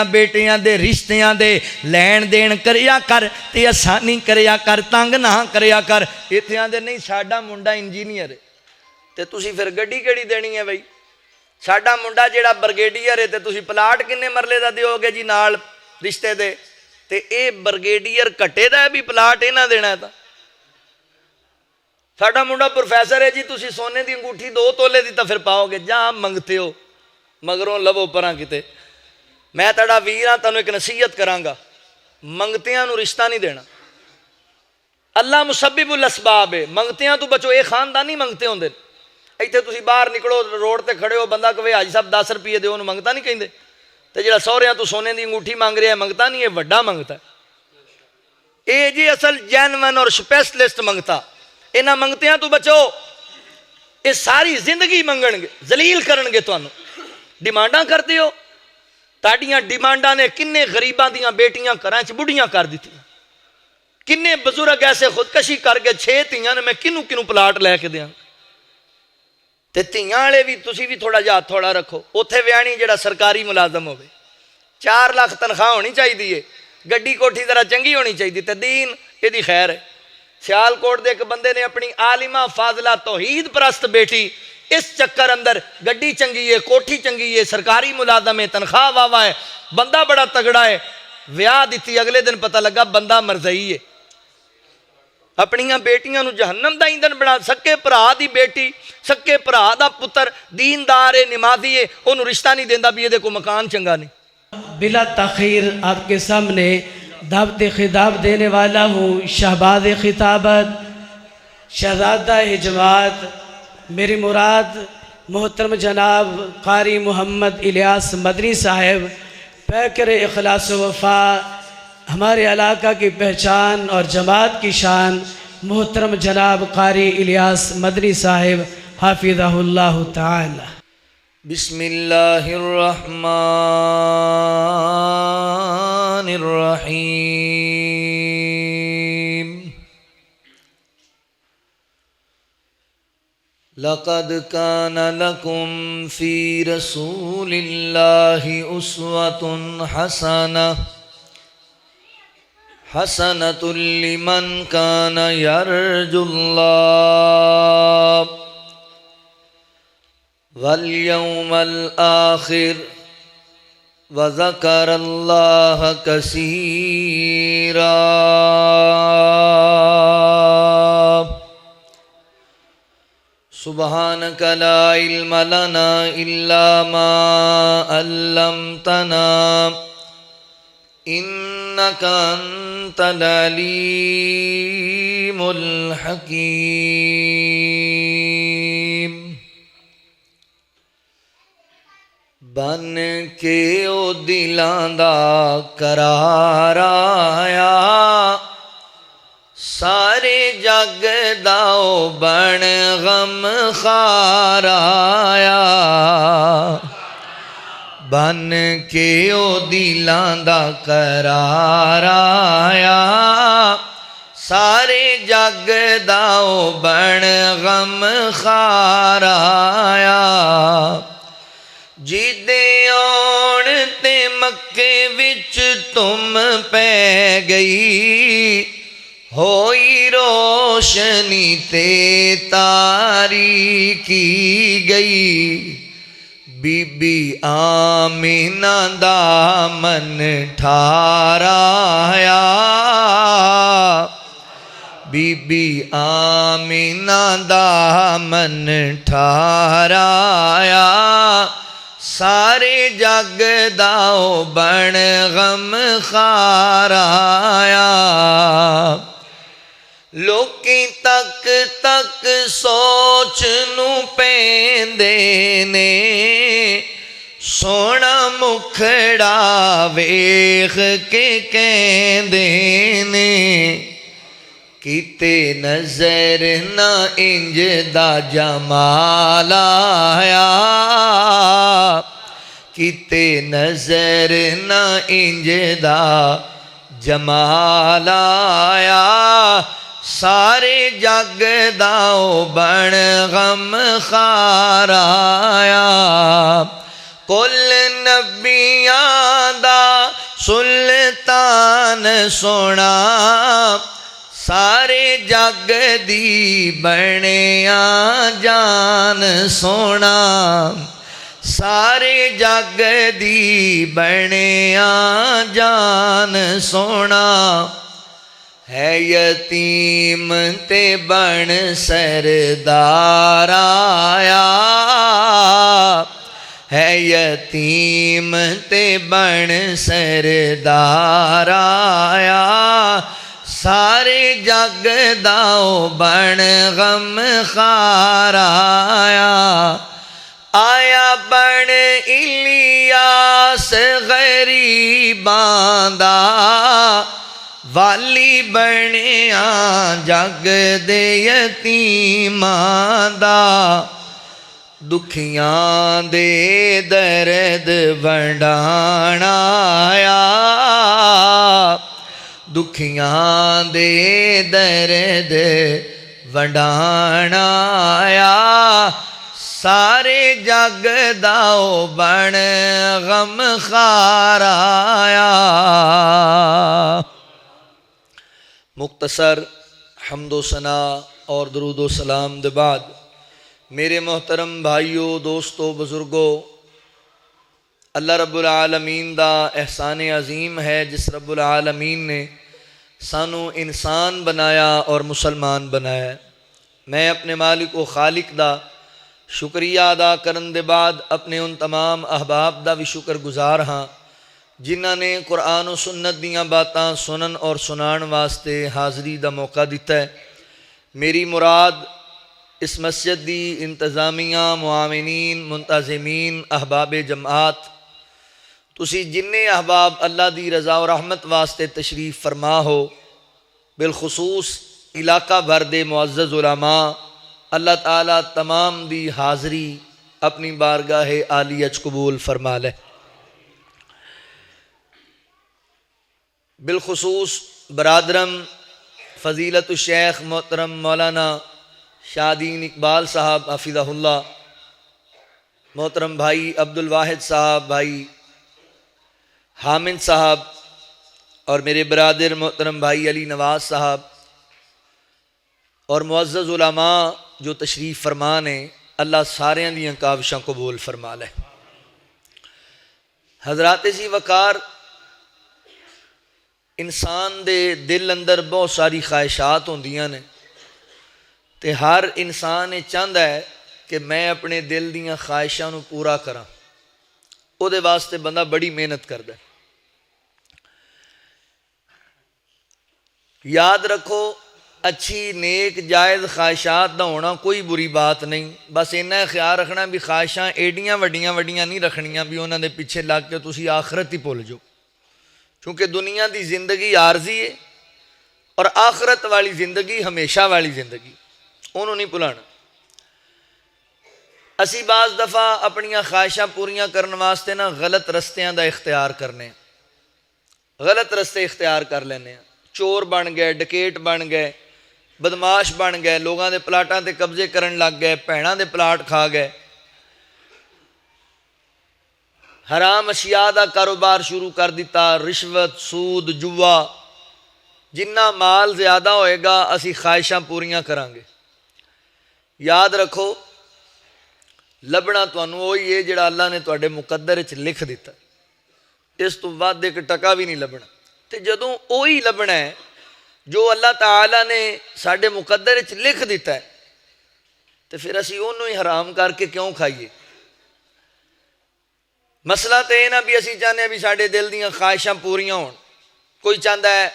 बेटियां दे रिश्तियां दे लैन देन करिया कर ते आसानी करिया कर, तंग ना करिया कर। इत्थे आंदे नहीं साडा मुंडा इंजीनियर है ते तुसी फिर गड्डी केड़ी देनी है बई? साडा मुंडा जिहड़ा ब्रिगेडियर है ते तुसी प्लाट किन्ने मरले दा दिओगे जी नाल रिश्ते दे? ते ये ब्रिगेडियर घटे दा भी प्लाट इन्हां देना है। साडा मुंडा प्रोफैसर है जी, तुसी सोने की अंगूठी 2 तोले की तो फिर पाओगे। जा मंगते हो मगरों लवो परां किते। मैं तेरा वीर हाँ, तेनों एक नसीहत करांगा, मंगतियां नूं रिश्ता नहीं देना। अल्लाह मुसब्बिबुल असबाब है, मंगतियां तू बचो। ये खानदानी मंगते होंदे। इत्थे तुसी बाहर निकलो रोड ते खड़े हो, बंदा कहे हाजी साहब 10 रुपये दो, उन्होंने मंगता नहीं कहिंदे। ते जिहड़ा सौहरियां तू सोने की अंगूठी मंग रहा है मंगता नहीं, है वड्डा मंगता है। ये जी असल जैनवन और स्पैशलिस्ट मंगता। इन्हां मंगतियां तू बचो। ये सारी जिंदगी मंगणगे, जलील करनगे तुहानूं। डिमांडां करते हो, ताड़ियां डिमांडां ने किन्ने गरीबां दियां बेटियां घरां च बुढ़ियां कर दित्तियां। किन्ने बजुर्ग ऐसे खुदकशी करके 6 धीआं ने मैं किनू किनू प्लाट लैके दें। ते धीआं वाले भी तुसी भी थोड़ा जिहा थोड़ा रखो। उत्थे व्याहणी जिहड़ा सरकारी मुलाजम होवे, 4 लाख तनख्वाह होनी चाहिए, गड्डी कोठी जरा चंगी होनी चाहिए, ते दीन इहदी खैर है। सियालकोट दे एक बंदे ने अपनी आलिमा फाजला तौहीद परस्त बेटी, इस चक्कर अंदर गड्डी चंगी है, कोठी चंगी है, सरकारी मुलाजम है, तनख्वाह वावा है, बंदा बड़ा तगड़ा है, ब्याह दी। अगले दिन पता लगा बंदा मरजई है। अपनियां बेटियां नूं जहन्नम दा ईंधन बना। सक्के भरा दी बेटी, सक्के भरा दा पुत्र दीनदार है, नमाजी है, उन्होंने रिश्ता नहीं देंदा भी ये को मकान चंगा नहीं। बिला तखीर आपके सामने दावत खिताब देने वाला हूँ। शहबाज खिताबत, शहजादा हिजमात, मेरी मुराद मोहतरम जनाब कारी मोहम्मद इलियास मदनी साहब, पैकर इखलास वफ़ा, हमारे इलाका की पहचान और जमात की शान, मोहतरम जनाब कारी इलियास मदनी साहब हाफिज़हुल्लाह ताला। बिस्मिल्लाहिर्रहमानिर्रहीम। लक़द कान लकुम फ़ी रसूलिल्लाहि उस्वतुन हसनतुल लिमन कान यरजुल्लाह वल यौमल आखिर व ज़करल्लाह कसीरा। सुब्हानक ला इल्म लना इल्ला मा अल्लमतना इन्नका अंतल अलीमुल हकीम। बन के ओ दिलां दा करार आया, सारे जग दा ओ बन गम खार आया। बन के ओ दिलां दा करार आया, सारे जग दा ओ बन गम खार आया। जिदे आउण ते मक्के विच तुम पै गई, होई रोशनी ते तारीकी गई। बीबी आमीना दा मन ठाराया, बीबी आमीना दा मन ठाराया। सारे जग दा ओ बन गम खाराया। लोकी तक तक सोच नू पैंदे ने, सोना मुखड़ा वेख के कहंदे ने। किते नजर ना इंज दा जमाल आया, किते नजर ना इंज दा जमाल आया। सारे जग दा ओ बन गम खाराया। कुल नबियां दा जान सोना सारे जग दी बनिया जान सोना सारे जग दी बनिया जान सोना है यतीम ते बन सरदार आया है यतीम ते बन सरदार आया सारे जग दाओ बन गम खार आया आया बन इलियास गरीबां दा वाली बनिया जग दे यतीमां दा दुखियां दे दर्द वंडाण आया दुखियां दे दर्द वंडाण आया सारे जग दाओ बन गम खार आया। मुख्तसर हम्दो सना और दरूदो सलाम दे बाद मेरे मोहतरम भाइयों दोस्तों बुजुर्गों अल्लाह रब्बुल आलमीन दा एहसान अजीम है जिस रब्बुल आलमीन ने सानू इंसान बनाया और मुसलमान बनाया। मैं अपने मालिक व खालिक दा शुक्रिया अदा करन दे बाद अपने उन तमाम अहबाब दा भी शुक्रगुजार हाँ जिन्हां ने कुरान और सुन्नत दियाँ बातां सुनन और सुनाण वास्ते हाज़री दा मौका दिता है। मेरी मुराद इस मस्जिद दी इंतज़ामिया मुआमिनीन मुंतज़िमीन अहबाब जमात तुसी जिन्ने अहबाब अल्लाह दी रज़ा और रहमत वास्ते तशरीफ़ फरमा हो बिलखुसूस इलाका भर दे मुअज़्ज़ज़ उलमा अल्लाह ताला तमाम दी हाज़री अपनी बारगाह आलियत कबूल फरमा ले। बिलखुसूस बरादरम फ़ज़ीलत शेख मोहतरम मौलाना शादीन इकबाल साहब हफ़िज़हुल्लाह मोहतरम भाई अब्दुल वाहिद साहब भाई हामिद साहब और मेरे बरादर मोहतरम भाई अली नवाज साहब और मुअज़्ज़ज़ उलमा जो तशरीफ़ फरमान है अल्लाह सारियां दियां काविशां कबूल फरमा ले। हज़रात जी वकार इंसान दे दिल अंदर बहुत सारी ख्वाहिशात होंदियां ने ते हर इंसान ये चाहता है कि मैं अपने दिल दियां ख्वाहिशां नूं पूरा करा उहदे वास्ते बंदा बड़ी मेहनत करता है। याद रखो अच्छी नेक जायज़ ख्वाहिशात दा होना कोई बुरी बात नहीं बस इन्ना ख्याल रखना भी ख्वाहिशां एडियां वड्डियां वड्डियां नहीं रखनियां भी उन्हां दे पिछे लग के तुसी आखरत ही भुल जाओ क्योंकि दुनिया की जिंदगी आरजी है और आखरत वाली जिंदगी हमेशा वाली जिंदगी उन्होंने नहीं भुलाना। असी बाज़ दफ़ा अपनियां ख्वाहिशां पूरियां करने वास्ते ना गलत रस्तियां दा इख्तियार करने गलत रस्ते इख्तियार कर लेने चोर बन गए डकैत बन गए बदमाश बन गए लोगों के प्लाटां ते कब्जे करन लग गए भैणां दे प्लाट खा गए हराम अशिया का कारोबार शुरू कर दिता रिश्वत सूद जुआ जिन्ना माल ज़्यादा होएगा असी ख्वाहिशां पूरियां करांगे। याद रखो लभना तुहानू वही है जिहड़ा अल्लाह ने तुहाडे मुकद्दर च लिख दिता इस तो वध एक टका भी नहीं लभना ते जदों वही लभना है जो अल्लाह ताला ने साडे मुकद्दर च लिख दिता है तो फिर असी उहनूं ही हराम करके क्यों खाइए। मसला तो यह ना भी असी चाहते हैं भी साडे दिल दीयां ख्वाहिशां पूरियां होण कोई चाहता है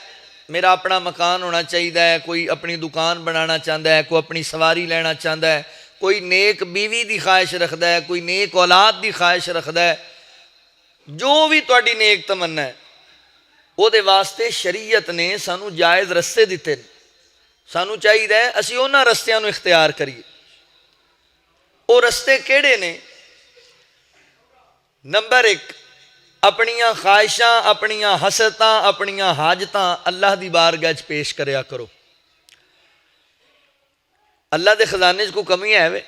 मेरा अपना मकान होना चाहिए है कोई अपनी दुकान बनाना चाहता है कोई अपनी सवारी लेना चाहता है कोई नेक बीवी की ख्वाहिश रखता है कोई नेक औलाद की ख्वाहिश रखता है जो भी तुहाडी नेक तमन्ना है उहदे वास्ते शरीयत ने सानू जायज़ रस्ते दिते सानू चाहिए असी उन्हां रस्तियां नूं इख्तियार करिए। वो रस्ते किहड़े ने नंबर एक अपनियां ख्वाहिशां अपनियां हसरतां अपनियां हाजतां अल्लाह दी बारगाह च पेश करया करो। अल्लाह के खजाने च कोई कमी है वे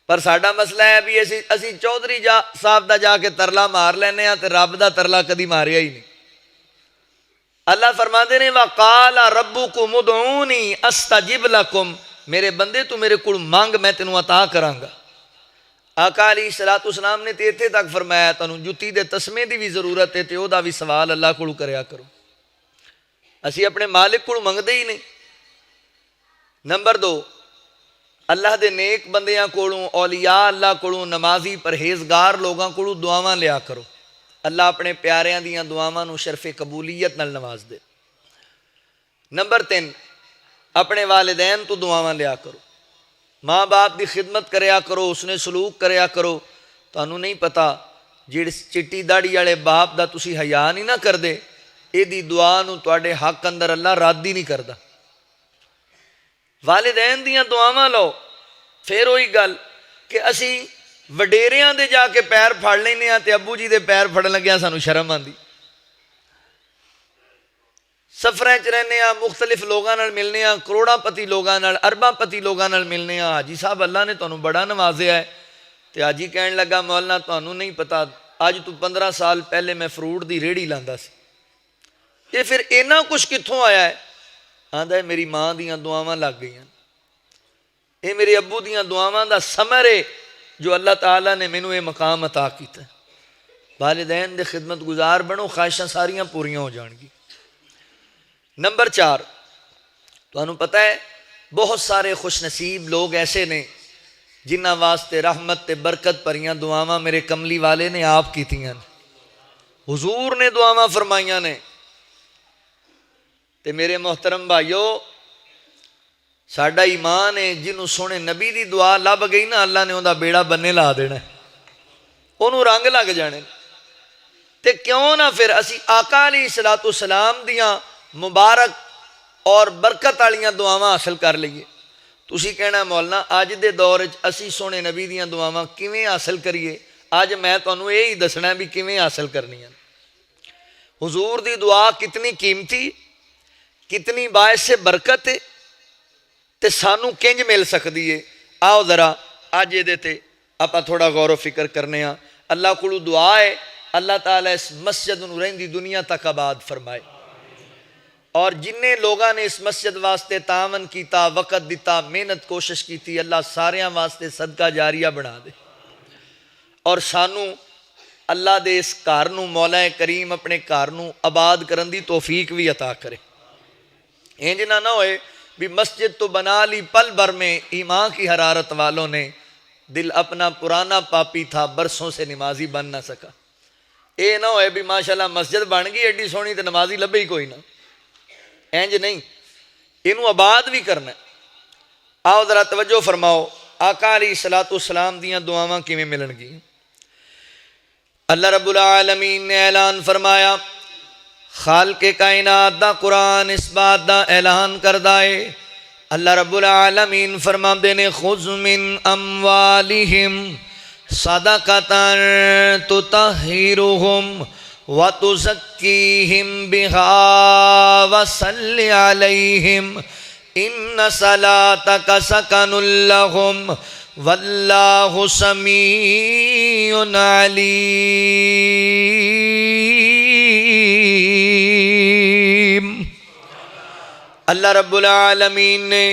पर साडा मसला है भी असी चौधरी साहब का जाके तरला मार लैने तो रब का तरला कदी मारिया ही नहीं अल्लाह फरमाते ने वकाला रब्बुकुम उदऊनी अस्तजिब लकुम, मेरे बंदे तू मेरे को मंग मैं तेनों अता करांगा। आका अलैहिस्सलातु सलाम ने तो इत्थे तक फरमाया तुहानू जुत्ती दे तस्मे की भी जरूरत है तो वह भी सवाल अल्लाह को करया करो। असी अपने मालिक को मंगते ही नहीं। नंबर 2, अल्लाह के नेक बंदियां कोलों, औलिया अल्लाह कोलों, नमाजी परहेजगार लोगों कोलों दुआवां लिया करो। अल्लाह अपने प्यारियां दियां दुआवां नूं शरफे कबूलीयत नाल नवाज दे। नंबर 3, अपने वालिदैन तो दुआवां लिया करो। माँ बाप की खिदमत करया करो, उसने सलूक करया करो। तुहानू नहीं पता जिहड़े चिट्टी दाड़ी वाले बाप दा तुसी हया नहीं ना करदे, इहदी दुआ नूं तुहाडे हक अंदर अल्लाह रद्द ही नहीं करदा। वालिदैन दियां दुआवां लो। फिर वही गल कि असी वडेरियां दे जाके पैर फड़ लैने आ ते अब्बू जी दे पैर फड़न लग्या सानू शर्म आंदी। सफर च रहने, मुख्तलिफ लोगों नाल मिलने, करोड़ापति लोगों नाल, अरबापति लोगों नाल मिलने। हाजी साहब अल्लाह ने तुहानू बड़ा नवाजिया है। तो हाजी कहन लगा मौलाना तुहानू नहीं पता अज तू 15 साल पहले मैं फ्रूट की रेहड़ी लांदा सी। ये फिर इन्ना कुछ कित्थों आया है? आंदा है मेरी माँ दियां दुआवां लग गई, ये मेरे अब्बू दियां दुआवां दा समर है जो अल्लाह ताला ने मैनू ये मकाम अता किया। वालिदैन दे खिदमत गुजार बनो, ख्वाहिशां सारियां पूरियां हो जाएंगी। नंबर 4, तुहानू पता है बहुत सारे खुशनसीब लोग ऐसे ने जिन्हां वास्ते रहमत ते बरकत भरियां दुआवां मेरे कमली वाले ने आप कीतियां ने, हुजूर ने दुआवां फरमाइयां ने। ते मेरे मोहतरम भाइयों, साडा ईमान है जिन्हों सोने नबी की दुआ लभ गई ना, अल्लाह ने उहदा बेड़ा बन्ने ला देना, उन्होंने रंग लग जाने। ते क्यों ना फिर असी आका अलैहिस्सलातु सलाम दियां मुबारक और बरकत वालियां दुआवां हासिल कर लीए। तुसी कहना मौलाना अज दे दौर च असी सोने नबी दियां दुआवां किवें हासिल करिए? अज मैं तुहानू यही दसना भी किवें हासिल करनियां। हुजूर दी दुआ कितनी कीमती, कितनी बायसे बरकत है, ते सानू किंज मिल सकती है। आओ जरा अज ये आपां थोड़ा गौर फिक्र करने। अल्लाह कोलू दुआ है अल्लाह ताला इस मस्जिद नूं रहिंदी दुनिया तक आबाद फरमाए, और जिन्ने लोगों ने इस मस्जिद वास्ते तावन किया, वक़्त दिता, मेहनत कोशिश की, अल्लाह सारियां वास्ते सदका जारिया बना दे। और सानू अल्लाह दे इस घर नूं, मौला करीम अपने घर नूं आबाद करन दी तौफीक भी अता करे। इंज ना होए भी मस्जिद तो बना ली पल भर में, ईमान की हरारत वालों ने दिल अपना पुराना पापी था, बरसों से नमाजी बन ना सका। ये ना होए भी माशाल्लाह मस्जिद बन गई एडी सोहनी तो नमाजी लभे ही कोई ना। इंज नहीं, इनू आबाद भी करना। आओ जरा तवज्जो फरमाओ, आका अलैहिस्सलातु सलाम दियां दुआवां किवें मिलणगी। अल्लाह रब्बुल आलमीन ने ऐलान फरमाया, खालिक़े कायनात दा कुरान इस बात दा ऐलान करदा है। अल्लाह रब्बुल आलमीन फरमाते ने, खुज़ मिन अम्वालिहिम सदक़तन तुतहिरुहुम व तुज़क्कीहिम बिहा व सल्लि अलैहिम इन्न सलातक सकनुल लहुम वल्लाहु समीउन अलीम। अल्लाह रब्बुल आलमीन ने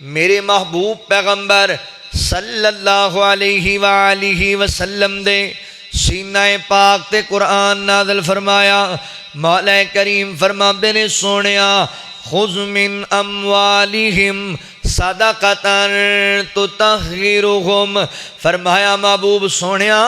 मेरे महबूब पैगंबर सल्लल्लाहु अलैहि वालिहि वसल्लम दे सीना पाक ते कुरान नाज़िल फरमाया। मौला करीम फरमाते ने, सोनिया खुज़ मिन अम्वालिहिम सदक़तन तुतहिरुहुम, फरमाया महबूब सोनिया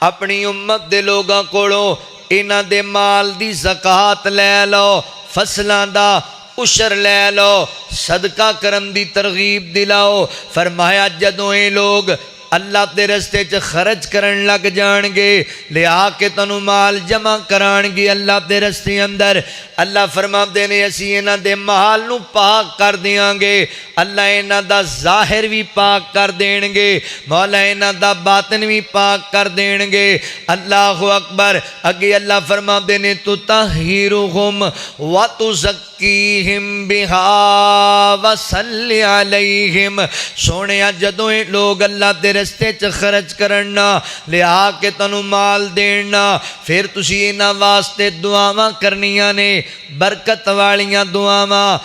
अपनी उम्मत दे लोगों कोलों इन्हां दे माल दी ज़कात लै लो, फसलां दा उशर लै लो, सदका करन दी तरगीब दिलाओ। फरमाया जदों ये लोग अल्लाह के रस्ते च खर्च करन लग जाएंगे, लिया के तनु माल जमा कराएंगे अल्लाह के रस्ते अंदर, अल्लाह फरमाते ने असी इन्हां दे माल नू पाक कर देंगे, अल्लाह इन्हां दा जाहिर भी पाक कर देंगे, मौला इन्हां दा बातिन भी पाक कर देंगे। अल्लाहु अकबर। अगे अल्लाह फरमाते ने, तुतहिरुहुम व तुज़क्कीहिम फज़क्कीहिम बिहा वसल्लि अलैहिम। सोने जदों ये लोग अल्लाह दे रस्ते च खर्च करना लिया के तनु माल देना फिर तुसी इन्हां वास्ते दुआवां करनियां ने बरकत वालियां दुआवां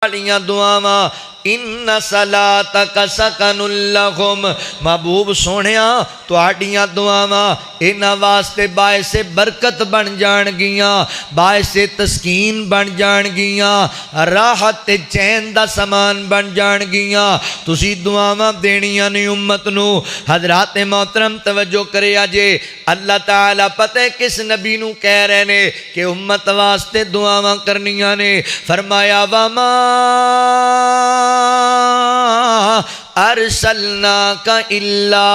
वालियां दुआवां। इन्ना सलातक सकनुल लहुम। महबूब सोहणिया तुहाडियां दुआवां इन्हां वास्ते बायसे बरकत बन जाणगियां बायसे तस्कीन बन जाणगियां राहत ते चैन दा समान बन जाणगियां। तुसी दुआवां देनियां ने उम्मत नू। हजरात मोहतरम तवज्जो करिया जे अल्लाह ताला पता है किस नबी नू कह रहे ने कि उम्मत वास्ते दुआवां करनियां ने। फरमाया वमा अरसलनाका इल्ला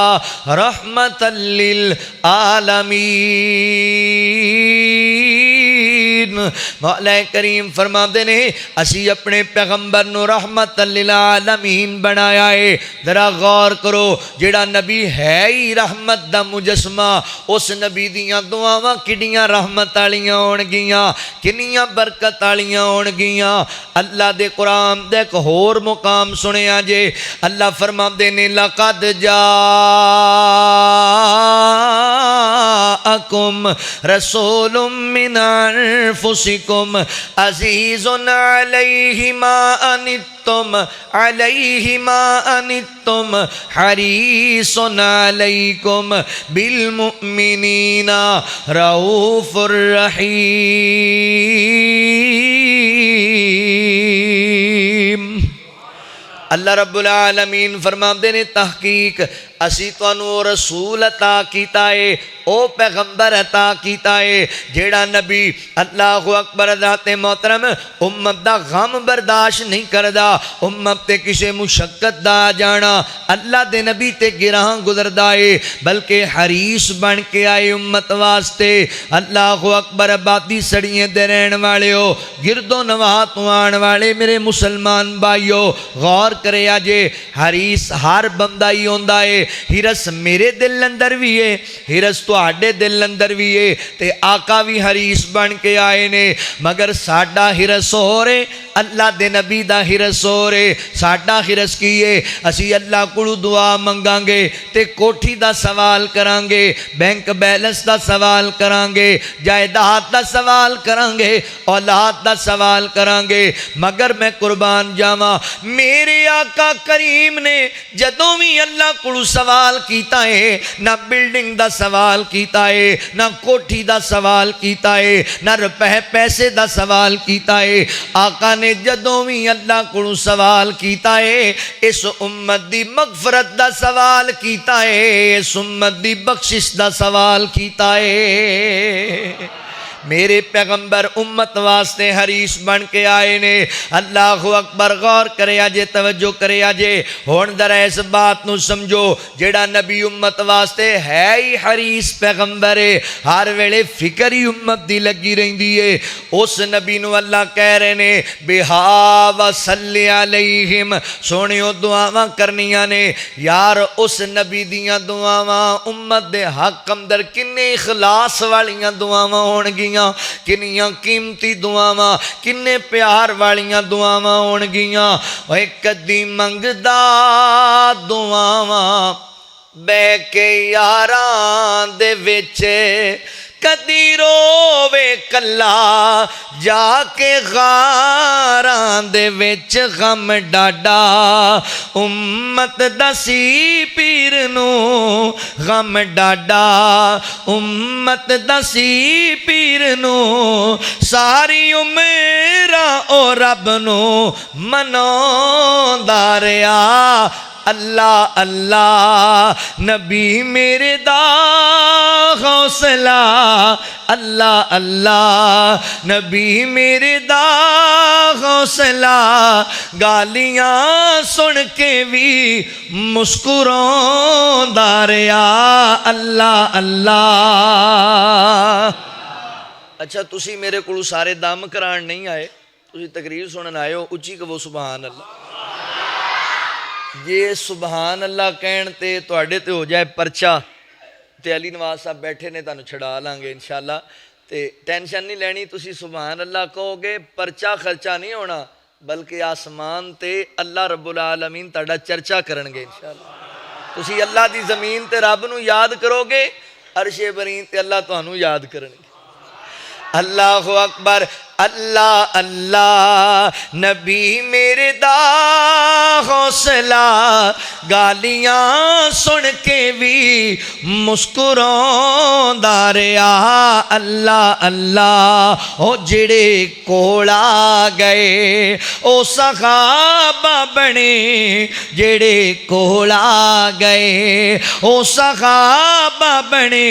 रहमतल लिल आलमीन। मौला करीम फरमाते ने असी अपने पैगंबर नू रहमतल लिल आलमीन बनाया है। जरा गौर करो जेड़ा नबी है ही रहमत दा मुजस्मा उस नबी दियां दुआवां किड्डियां रहमत वालियां होणगियां किन्नियां बरकत वालियां होणगियां। अल्लाह दे कुरान दे एक होर मुकाम सुनिया जे अल्लाह फरमाते ने लक़द जाअकुम रसूलुम मिन अनफुसिकुम अज़ीज़ुन अलैहि मा अनित्तुम हरीसुन अलैकुम बिल मुमिनीना रऊफुर रहीम। अल्लाह रब्बुल आलमीन फरमाते ने तहकीक असी तुहानू रसूल अता कीता है ओ पैगंबर अता कीता है जेड़ा नबी अल्लाह अकबर ज़ाते मोहतरम उम्मत दा गम बर्दाश्त नहीं करदा उम्मत ते किसी मुशक्कत दा आ जाना अल्लाह दे नबी ते गिराह गुजरदा है बल्कि हरीस बन के आए उम्मत वास्ते। अल्लाह अकबर आबादी सड़िए दे रहन वाले हो गिरदो नवाह तो आने वाले मेरे मुसलमान भाइयों गौर करे जे हरीस हर बंदा ही होंदा है। हिरस मेरे दिल अंदर भी है हिरस तुहाडे दिल अंदर भी है ते आका भी हरीस बन के आए ने मगर साडा हिरस हो रे अल्लाह दे नबी दा हिरस हो रे। साडा हिरस की है असी अल्लाह कोलों दुआ मंगांगे ते कोठी दा सवाल करांगे बैंक बैलेंस दा सवाल करांगे जायदाद दा सवाल करांगे औलाद दा सवाल करांगे मगर मैं कुर्बान जावां मेरे आका करीम ने जदों भी अल्लाह कोलों सवाल कीता है ना बिल्डिंग दा सवाल कीता है ना कोठी दा सवाल कीता है ना रुपए पैसे दा सवाल कीता है। आका ने जदों भी अल्लाह कोलों सवाल कीता है इस उम्मत दी मगफरत दा सवाल कीता है इस उम्मत दी बख्शिश दा सवाल कीता है। मेरे पैगंबर उम्मत वास्ते हरीस बन के आए ने। अल्लाह अकबर गौर करे जे तवज्जो करे जे हुण जरा इस बात नू समझो जेड़ा नबी उम्मत वास्ते है ही हरीस पैगंबर है हर वेले फिक्र ही उम्मत दी लगी रहिंदी है उस नबी नू अल्लाह कह रहे ने बिहा वसल्लि अलैहिम सोहणियो दुआवां करनियां ने यार उस नबी दियां दुआवां उम्मत दे हक अंदर किन्ने इखलास वालियां दुआवां होणगियां किन्नियां कीमती दुआवां किन्ने प्यार वालियां दुआवां होणगियां। ओए कदी मंगदा दुआवां बैठ के यारां दे विच कदी रोवे कला जाके गारां दे विच गम डाडा उम्मत दसी पीर नू गम डाडा उम्मत दसी पीर नू सारी उमरा ओ रब नू मनौंदा रिया। अल्लाह अल्लाह नबी मेरे दा हौसला अल्लाह अल्लाह नबी मेरे दा हौसला गालियां सुन के भी मुस्कुरांदा रिया अल्लाह अल्लाह। अच्छा तुसी मेरे कोलों सारे दम कराण नहीं आए तुसी तकरीर सुनन आए हो उच्ची कहो सुभान अल्लाह। जे सुभान अल्लाह कहण ते तुहाडे ते हो जाए परचा ते अली नवाज साहब बैठे ने तुहानू छड़ा लांगे इंशाअल्लाह ते टेंशन नहीं लैनी, तुसी सुभान अल्लाह कहोगे परचा खर्चा नहीं होना, बल्कि आसमान ते अल्लाह रब्बुल आलमीन तुहाडा चर्चा करनगे इंशाअल्लाह। तुसी अल्लाह दी ज़मीन ते रब नूं याद करोगे, अरशे बरीन ते अल्लाह तुहानूं याद करनगे। अल्लाहु अकबर, अल्लाह अल्लाह नबी मेरे दा हौसला, गालियां सुन के भी मुस्कुरांदा रहा। अल्लाह अल्लाह ओ जेड़े कोल आ गए ओ सहाबा बने, जेड़े कोल आ गए ओ सहाबा बने,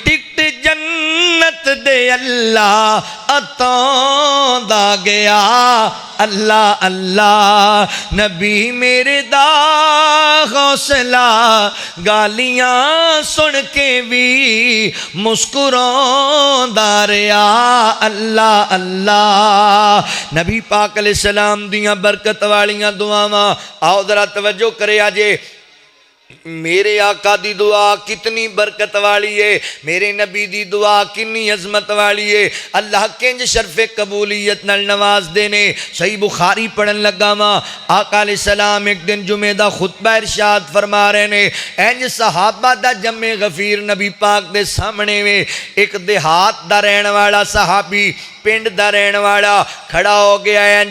टिकट जन्नत दे अल्लाह अतांदा गया। अल्लाह अल्लाह नबी मेरे दा हौसला, गालियां सुन के भी मुस्कुरांदा रहा। अल्लाह अल्लाह नबी पाक अलैहिस्सलाम दियां बरकत वालियां दुआवां आओ जरा तवज्जो करे आजे। मेरे आका दी दुआ कितनी बरकत वाली है, मेरे नबी दी दुआ कितनी अजमत वाली है। अल्लाह किंज शर्फे कबूलियत नाल नवाज देने। सही बुखारी पढ़न लगा वा, आका अलैहिस्सलाम एक दिन जुमे दा खुतबा इरशाद फरमा रहे ने, इंज सहाबा दा जम्मे गफीर नबी पाक दे सामने वे एक देहात दा रहने वाला सहाबी, पिंड दा रहने वाला खड़ा हो गया है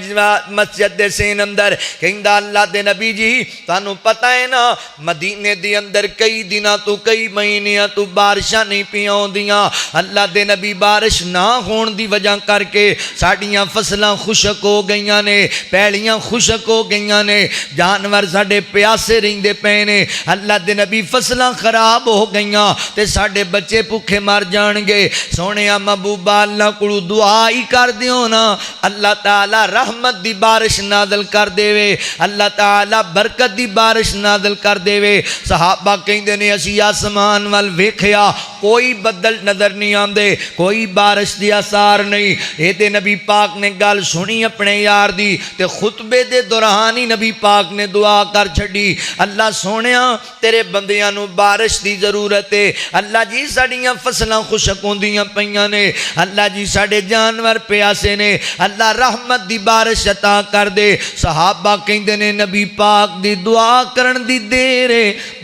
मस्जिद दे सेन अंदर, कहंदा अल्लाह दे नबी जी तुहानू पता है ना मदीने दे अंदर कई दिनां तो कई महीनियां तो बारिशां नहीं पियां आउंदियां। अल्लाह दे नबी बारिश ना होने दी वजह करके साडियां फसलां खुशक हो गईयां ने, पैलियां खुशक हो गईयां ने, जानवर साडे प्यासे रहिंदे पे ने। अल्लाह दे नबी फसलां खराब हो गईयां ते साडे बच्चे भुखे मर जाणगे। सोहणिया महबूबा अल्लाह कोलों दुआ ही कर दियो ना, अल्लाह ताला रहमत दी बारिश नादल कर देवे, अल्लाह ताला बरकत दी बारिश नादल कर देवे। सहाबा कहंदे ने असी आसमान वाल वेखिया, कोई बदल नजर नहीं आंदे, कोई बारिश दी आसार नहीं। ये ते नबी पाक ने गल सुनी अपने यार दी ते खुतबे दे दौरान ही नबी पाक ने दुआ कर छड़ी, अल्लाह सोहणिया तेरे बंदियां नू बारिश दी जरूरत है। अल्लाह जी साडियां फसलां खुशक होंदियां पईयां ने, अल्लाह जी साडे जानवर प्यासे ने, अल्लाह रहमत दी बारिश अता कर दे। सहाबा कहंदे ने नबी पाक दी दुआ करन दी देर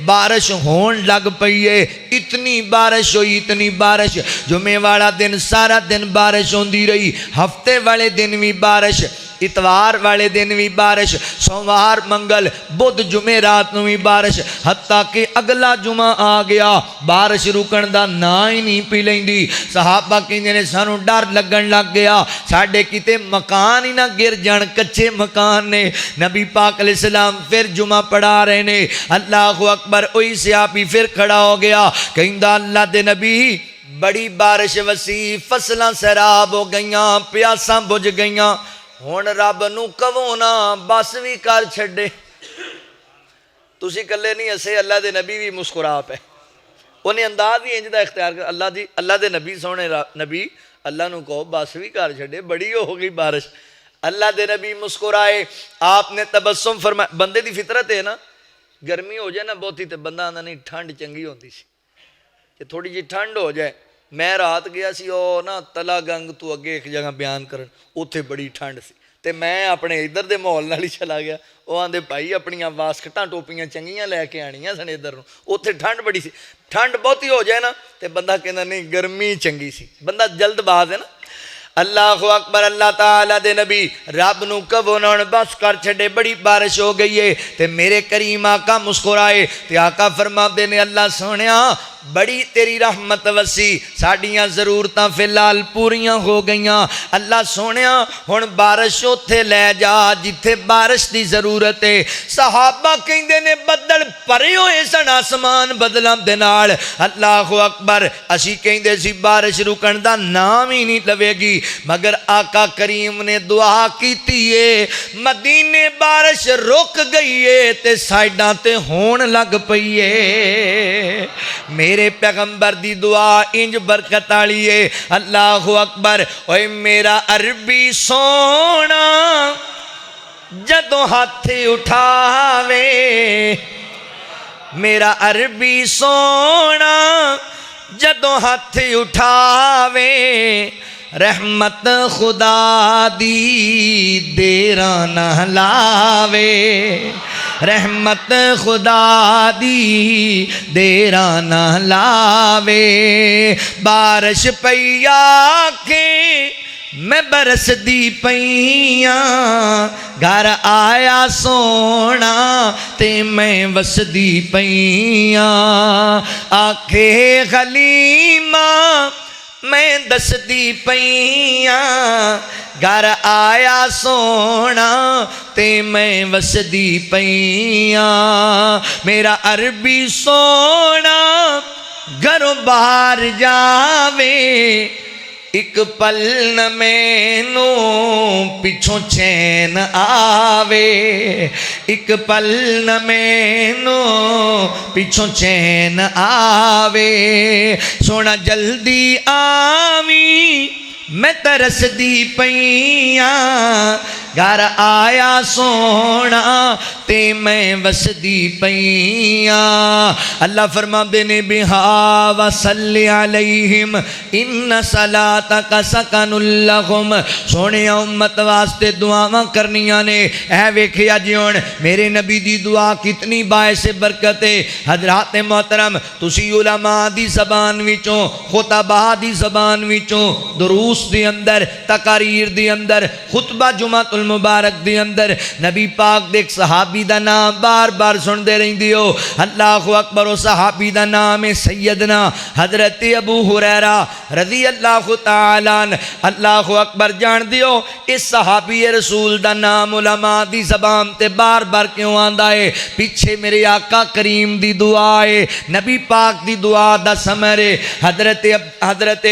बारिश होन लग पई है। इतनी बारिश हुई, इतनी बारिश, जुमे वाला दिन सारा दिन बारिश होंदी रही, हफ्ते वाले दिन भी बारिश, इतवार वाले दिन भी बारिश, सोमवार मंगल बुध जुमे रात में भी बारिश, हत्ता कि अगला जुमा आ गया बारिश रुकन का ना ही नहीं पी लेंदी। सहाबा कहंदे ने सानू डर लगन लग गया साडे किते मकान ही ना गिर जान, कच्चे मकान ने। नबी पाक अलैहिस्सलाम फिर जुमा पढ़ा रहे ने, अल्लाहु अकबर। ओही सहाबी फिर खड़ा हो गया, कहंदा अल्लाह दे नबी बड़ी बारिश वसी, फसलां सैराब हो गईयां, प्यासां बुझ गईयां, हुण रब नूं कहो ना बस भी कर छड्डे। तुसी कल्ले नहीं हसे, अल्लाह दे नबी भी मुस्कुरा पे, उन्हें अंदाज ही इंज दा इख्तियार कर। अल्लाह दी अल्लाह दे नबी सोहणे नबी अल्लाह नूं कहो बस भी कर छड्डे, बड़ी हो गई बारिश। अल्लाह दे नबी मुस्कुराए, आपने तबस्सुम फरमाया। बंदे दी फितरत है ना, गर्मी हो जाए ना बहुती तो बंदा आंदा नहीं ठंड चंगी होती सी, कि थोड़ी जी ठंड हो जाए। मैं रात गया सी ओ ना तला गंग तू अगे एक जगह बयान करन, उत्थे बड़ी ठंड सी ते मैं अपने इधर दे माहौल नाल ही चला गया। वो आंदे भाई अपनियां वास्कटां टोपियां चंगियां लैके आनियां सन इधर नूं, उत्थे ठंड बड़ी सी। ठंड बहुती हो जाए ना तो बंदा कहंदा नहीं गर्मी चंगी सी, बंदा जल्दबाज है ना। अल्लाहु अकबर। अल्लाह ताला दे नबी रब नूं कहो ना बस कर छड़े, बड़ी बारिश हो गई है। ते मेरे करीम आका मुस्कुराए ते आका फरमाते ने अल्लाह सोहणिया बड़ी तेरी रहमत वसी, साडियां जरूरतां फिलहाल पूरियां हो गईयां। अल्लाह सोहणिया हुण बारिश उत्थे लै जा जिथे बारिश की जरूरत है। सहाबा कहंदे ने बदल भरे होए सन आसमान बदलां दे नाल। अल्लाहु अकबर। असी कहंदे सी बारिश रुकण दा नाम ही नहीं लवेगी, मगर आका करीम ने दुआ कीती है, मदीने बारिश रुक गई है ते साइडां ते होण लग पई है। मेरे पैगंबर दी दुआ इंज बरकत वाली है। अल्लाहु अकबर। ओए मेरा अरबी सोना जदों हाथ उठावे, मेरा अरबी सोना जदों हथ उठावे रहमत खुदा दी देरा न लावे, रहमत खुदा दी देरा न लावे। बारिश पईया के मैं बरसदी पईया, घर आया सोना ते मैं वसदी पईया। आखे खलीमा मैं दसदी पईया, घर आया सोना ते मैं वसदी पईया। मेरा अरबी सोना घरों बाहर जावे, एक पल न मैनू पिछों चैन आवे, एक पल न मैनू पिछों चैन आवे। सोना जल्दी आवी मैं तरसदी पईया, घर आया सोना ते मैं वसदी पईया। अल्लाह फरमाते ने बिहा वसल्लि अलैहिम इन्न सलातक सकनुल लहुम। सोने उम्मत वास्ते दुआवां करनियां ने। ऐ वेखिया जी हुण मेरे नबी दी दुआ कितनी बायसे बरकत है। हजरात मोहतरम तुसी उलमा दी ज़बान विचों, खुतबा दी ज़बान विचों, दुरूस दे अंदर, तकारीर दे अंदर, खुतबा जुमातुल मुबारक दे अंदर नबी पाक दे एक सहाबी दा नाम बार बार सुनते रहिंदे हो। अल्लाहु अकबर। ओ सहाबी दा नाम है सैयदना हजरत अबू हुरैरा रज़ी अल्लाहु तआला अन्हु। अल्लाहु अकबर। जान दियो इस सहाबी रसूल दा नाम उलमा दी ज़बान ते बार बार क्यों आंदा है? पिछे मेरे आका करीम दी दुआ है, नबी पाक दी दुआ दा समर है। हजरत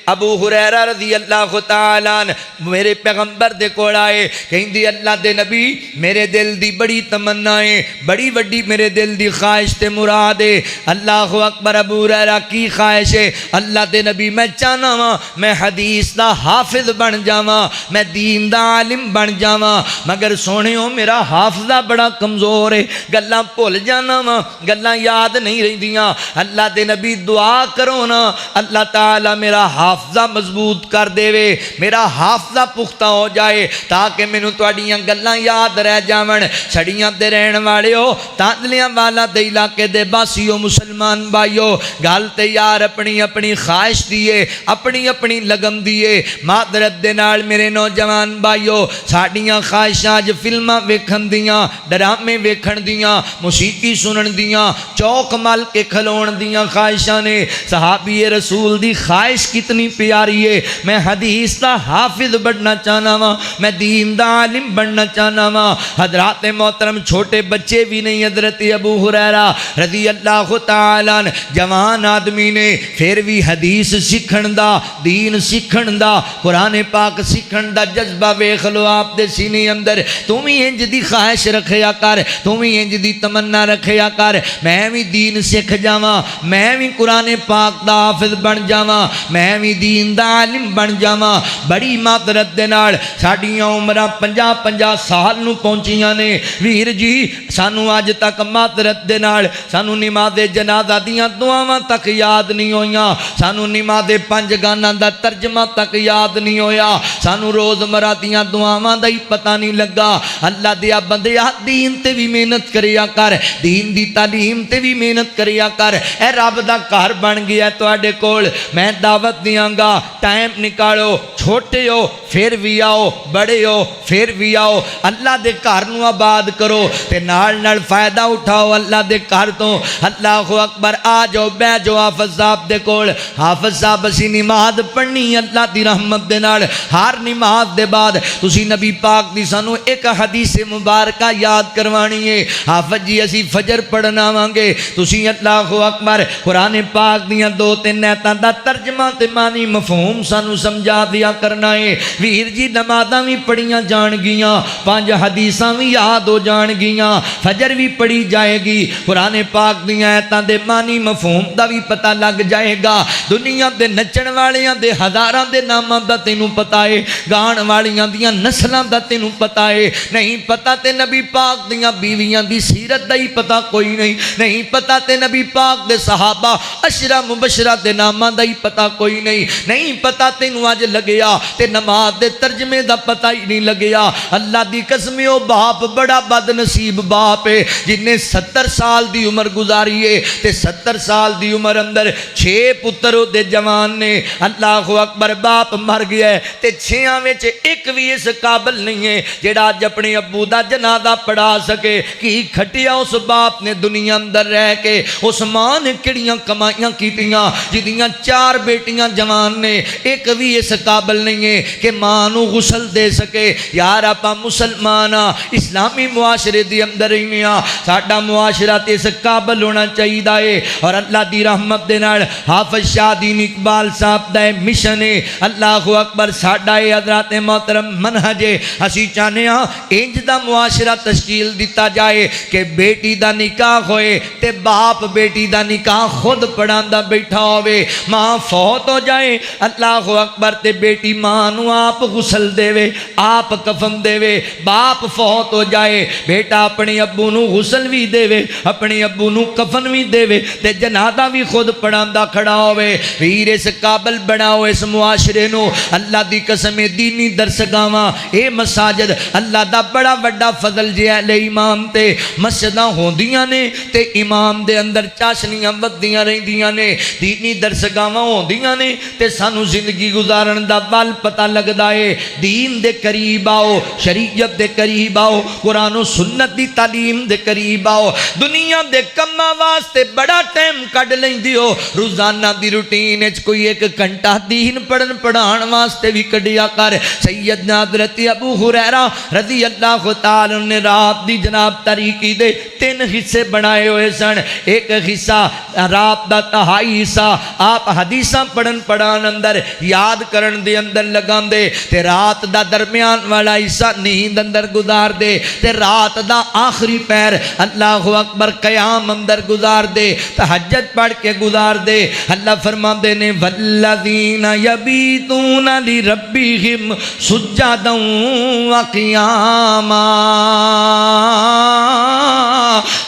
अबू हुरैरा रज़ी अल्लाहु तआला अन्हु मेरे पैगंबर दे कोल आए, कहंदी अल्लाह दे नबी मेरे दिल दी बड़ी तमन्ना है, बड़ी वड्डी मेरे दिल दी ख्वाहिश ते मुराद है। अल्लाहु अकबर। अबू हुरैरा की ख्वाहिश है? अल्लाह दे नबी मैं चाहना वा मैं हदीस दा हाफिज बन जावा, मैं दीन दा आलिम बन जावा, मगर सोहणियो मेरा हाफजा बड़ा कमज़ोर है, गल्लां भुल जाना वा, गल्लां याद नहीं रहिंदियां। अल्लाह दे नबी दुआ करो ना अल्लाह ताला मेरा हाफजा मजबूत कर देवे, मेरा हाफजा पुख्ता हो जाए ताकि मैनू तुहाड़ियां गल्लां याद रह जावन। छड़ियां दे रहन वाले हो, तांदलियां वाला दे इलाके दे बासियो, मुसलमान भाईओ, गल ते यार अपनी अपनी ख्वाहिश दी है, अपनी अपनी लगन दी है। मादरत दे नाल मेरे नौजवान भाईओ साडियां ख्वाहिशां अज फिल्मां वेखण दियां, डरामे वेखण दियां, मुसीकी सुनन दियां, चौक मल के खलोण दियां ख्वाहिशां ने। सहाबी रसूल दी ख्वाहिश कितनी प्यारी है, मैं हदीस दा हाफिज बनना चाहना वा, मैं दीन दा आलिम बनना चाहना वा। हजरात मोहतरम छोटे बच्चे भी नहीं, हजरत अबू हुरैरा रज़ी अल्लाहु तआला अन्हु जवान आदमी ने फिर भी हदीस सीखण दा, दीन सीखण दा, कुरान पाक सीखण दा जज्बा वेख लो आप दे सीने अंदर। तू भी इंज दी ख्वाहिश रखिया कर, तू भी इंज दी तमन्ना रखिया कर, मैं भी दीन सीख जावां, मैं भी कुरान पाक दा हाफिज बन जावां, मैं भी दीन दा आलिम बन जावां। बड़ी मादरत दे नाल साडियां उमरां 50-50 साल नूं पहुंचियां ने। वीर जी सानू अज तक मादरत दे नाल सानू नमाज़े जनाजा दियां दुआवां तक याद नहीं होइयां, सानू नमाज़े 5 गाना दा तर्जमा तक याद नहीं होया, सानू रोज़मर्रा दियां दुआवां दा ही पता नहीं लगा। अल्लाह दिया बंदिया दीन ते भी मेहनत करिया कर, दीन दी तालीम ते भी मेहनत करिया कर। ए रब दा घर बन गया तुहाडे कोल, मैं दावत दियांगा, टाइम निकालो, छोटे हो फिर भी आओ, बड़े हो फिर भी आओ, अल्लाह दे घर नूं आबाद करो ते नाल नाल फायदा उठाओ अल्लाह दे घर तो। अल्लाहु अकबर। आ जाओ बह जाओ हाफिज साहब दे कोल। हाफिज साहब असीं नमाज पढ़नी अल्लाह दी रहमत दे नाल, हर नमाज दे बाद तुसीं नबी पाक दी सानू एक हदीस मुबारका याद करवानी है। हाफिज जी असीं फजर पढ़ना आवांगे, तुसीं अल्लाहु अकबर कुरान पाक दियां 2-3 आयतां दा तर्जमा ते मानी मफहूम सानू समझा दिया करना है। वीर जी नमाज़ां भी पढ़ियां जाणगियां, 5 हदीसां भी याद हो जाणगियां, फजर भी पढ़ी जाएगी, कुरान पाक दी आयतां दे मानी मफहूम दा भी पता लग जाएगा। दुनिया दे नचण वालियां दे हज़ारां दे नामां दा तैनूं पता है, गाण वालियां दियां नस्लां दा तैनूं पता है। नहीं पता ते नबी पाक दियां बीवियां दी सीरत दा ही पता कोई नहीं, नहीं पता ते नबी पाक दे सहाबा अशरा मुबशरा दे नामां दा ही पता कोई नहीं, नहीं पता तैनूं अज लगया ते नमाज दे तर्जमे दा पता ही नहीं लगया। अल्लाह दी कसम ओ बाप बड़ा बदनसीब बाप है जिन्हें 70 साल दी उम्र गुजारी है ते 70 साल दी उम्र अंदर 6 पुत्र ओदे जवान ने। अल्लाह अकबर, बाप मर गया है ते 6 विच एक भी इस काबिल नहीं है जेड़ा अज अपने अब्बू दा जनाजा पढ़ा सके। कि खटिया उस बाप ने दुनिया अंदर रह के, उस मां ने किहड़ियां कमाइयां कीतियां जिदियां 4 बेटियां जवान ने, एक भी इस काबिल नहीं है कि मां नूं गुसल दे सके। यार आपां मुसलमान आ, इस्लामी मुआशरे दे अंदर रहने आ, साडा मुआशरा ते इस काबिल होना चाहिए है। और अल्लाह दी रहमत दे नाल हाफिज शाहदीन इकबाल साहब दा मिशन है, अल्लाह अकबर, साडा है हज़रात मोहतरम मनहज है। असीं चाहते हाँ इंज दा मुआशरा तश्कील दिता जाए कि बेटी दा निकाह होए ते बाप बेटी दा निकाह खुद पढ़ांदा बैठा होवे। मां फौत हो जाए, अल्लाह अकबर, ते बेटी मां नूं आप गुसल देवे, आप कफन देवे। बाप फौत हो जाए, बेटा अपने अब्बू नूं गुसल भी देवे, अपने अब्बू नूं कफन भी देवे ते जनाजा भी खुद पढ़ांदा खड़ा होवे। वीर इस काबिल बनाओ इस मुआशरे नूं। अल्लाह दी कसम, दीनी दरसगावां, ए मसाजिद अल्लाह दा बड़ा वड्डा फजल जे ले इमाम ते मस्जिदां होंदियां ने ते इमाम दे अंदर चाशनियां वधियां रहिंदियां ने, दीनी दरसगावां होंदियां ने ते सानू जिंदगी गुजारन दा बल पता लगदा है। दीन दे करीब आओ, शरीयत दे करीब आओ, कुरान और सुन्नत दी तालीम दे करीब आओ। दुनिया दे कम्मा वास्ते बड़ा टाइम कढ लैंदी हो, रोजाना दी रूटीन विच कोई 1 घंटा दीन पढ़न पढ़ाण वास्ते भी कढिया कर। सैयदना हज़रत अबू हुरैरा रज़ी अल्लाह तआला ने रात दी जनाब तारीकी दे 3 हिस्से बनाए हुए सन। एक हिस्सा रात दा 2.5 हिस्सा आप हदीसां पढ़न पढ़ान अंदर याद करन दे अंदर लगांदे ते रात दा दरमियान वाला हिस्सा नींद अंदर गुजार दे ते रात दा आखिरी पैर अल्लाह अकबर कयाम अंदर गुजार दे, तहज्जुद पढ़ के गुजार दे। अल्लाह फरमाते ने वल्लज़ीना यबीतूना लिरब्बिहिम सुज्जदन व क़ियामा।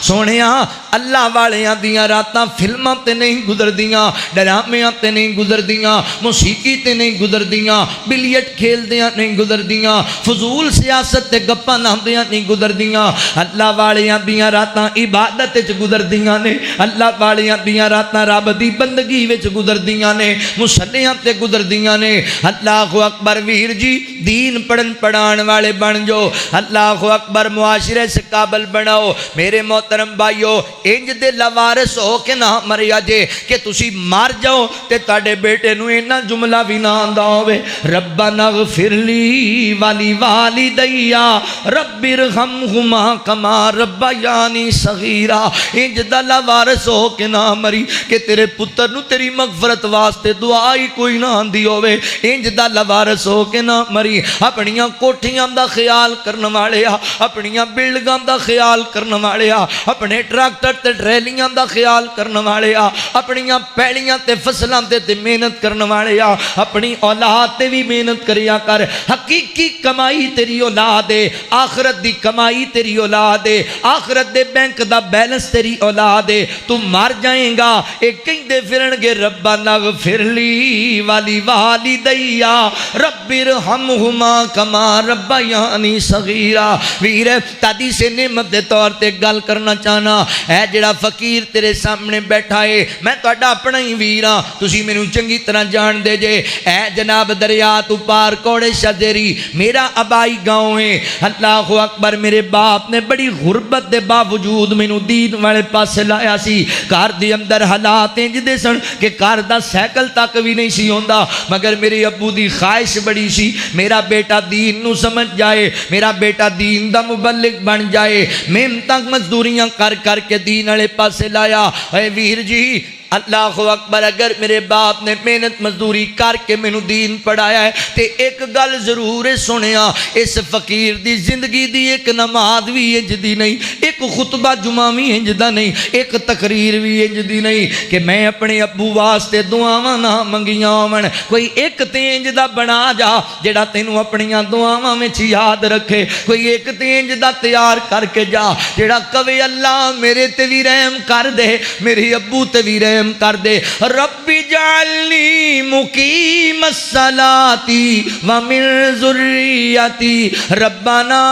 सोनिया अल्लाह वालियां दियां रातां फिल्मां ते नहीं गुजरदियां, डरामियां ते नहीं गुजरदियां, मौसीकी ते नहीं गुजरदियां, बिलियट खेलदियां नहीं गुजरदियां, फजूल सियासत ते गप्पां लांदियां नहीं गुजरदियां। अल्लाह वालियां दियां रातां इबादत विच गुजरदियां ने, अल्लाह वालियां दियां रातां रब दी बंदगी विच गुजरदियां ने, मुसल्लियां ते गुजरदियां ने। अल्लाह अकबर, वीर जी दीन पढ़न पढ़ाण वाले बन जाओ, अल्लाह अकबर, मुआशरे से काबिल बनाओ। मेरे मोहतरम भाइयों, इंज दे लवारिस हो के ना मरिया जे कि तुसी मर जाओ ते तुहाडे बेटे नूं इन्ना जुमला भी ना आंदा होवे, रब्बना ग़फिरली वाली वालिदैया रब्बिरहमहुमा कमा रब्बयानी सगीरा। इंज दा लवारिस हो के ना मरी कि तेरे पुत्र नूं तेरी मगफरत वास्ते दुआ ही कोई ना आंदी होवे। इंज दा लवारिस हो के ना मरी। अपनियां कोठियां दा ख्याल करन वाले आ, अपनियां बिल्डिंगां दा ख्याल करन वाले आ, अपने ट्रैक्टर ते ट्रैलियां दा ख्याल करन वाले आ, अपनियां पैलियां ते फसलां ते मेहनत करन वाले आ, अपनी औलाद ते भी मेहनत करिया कर। हकीकी कमाई तेरी औलाद है, आखरत दी कमाई तेरी औलाद है, आखरत दे बैंक दा बैलेंस तेरी औलाद है। तू मर जाएगा, एक कहंदे फिरनगे रब्बना ग़फिरली वाली वालिदैया रब्बिरहमहुमा कमा रब्बयानी सगीरा। वीर तादी से नेमत दे तौर ते गल करना चाहना है, जेड़ा फकीर तेरे सामने बैठा है मैं तुहाडा अपना ही वीर हाँ, तुसी मैनू चंगी तरह जान दे जे। ऐ जनाब दरिया तू पार कौड़े शदेरी मेरा आबाई गाँव है। अल्लाह अकबर, मेरे बाप ने बड़ी गुरबत के बावजूद मैनू दीन वाले पासे लाया सी। घर के अंदर हालात इंज दे सन कि घर का सैकल तक भी नहीं सी होंदा, मगर मेरे अब्बू की ख्वाहिश बड़ी सी मेरा बेटा दीन नू समझ जाए, मेरा बेटा दीन दा मुबल्लिग बन जाए। मेहनत मजदूरियां कर करके दीन वाले पासे लाया। ऐ वीर जी अल्लाह अकबर, अगर मेरे बाप ने मेहनत मजदूरी करके मैनू दीन पढ़ाया है तो एक गल जरूर है सुनिया, इस फकीर दी जिंदगी दी एक नमाज भी इंज दी नहीं, एक खुतबा जुमा भी इंज दा नहीं, एक तकरीर भी इंज दी नहीं कि मैं अपने अब्बू वास्ते दुआवां ना मंगियां होवन। कोई एक ते इंज दा बना जा जेड़ा तैनू अपनियां दुआवां विच याद रखे, कोई एक ते इंज दा तैयार करके जा जेड़ा कवे अल्लाह मेरे ते भी रहम कर दे, मेरे अब्बू ते भी रहम कर दे। रब्बी जालनी मुकीमस सलाती व मिन ज़ुर्रियती रब्बना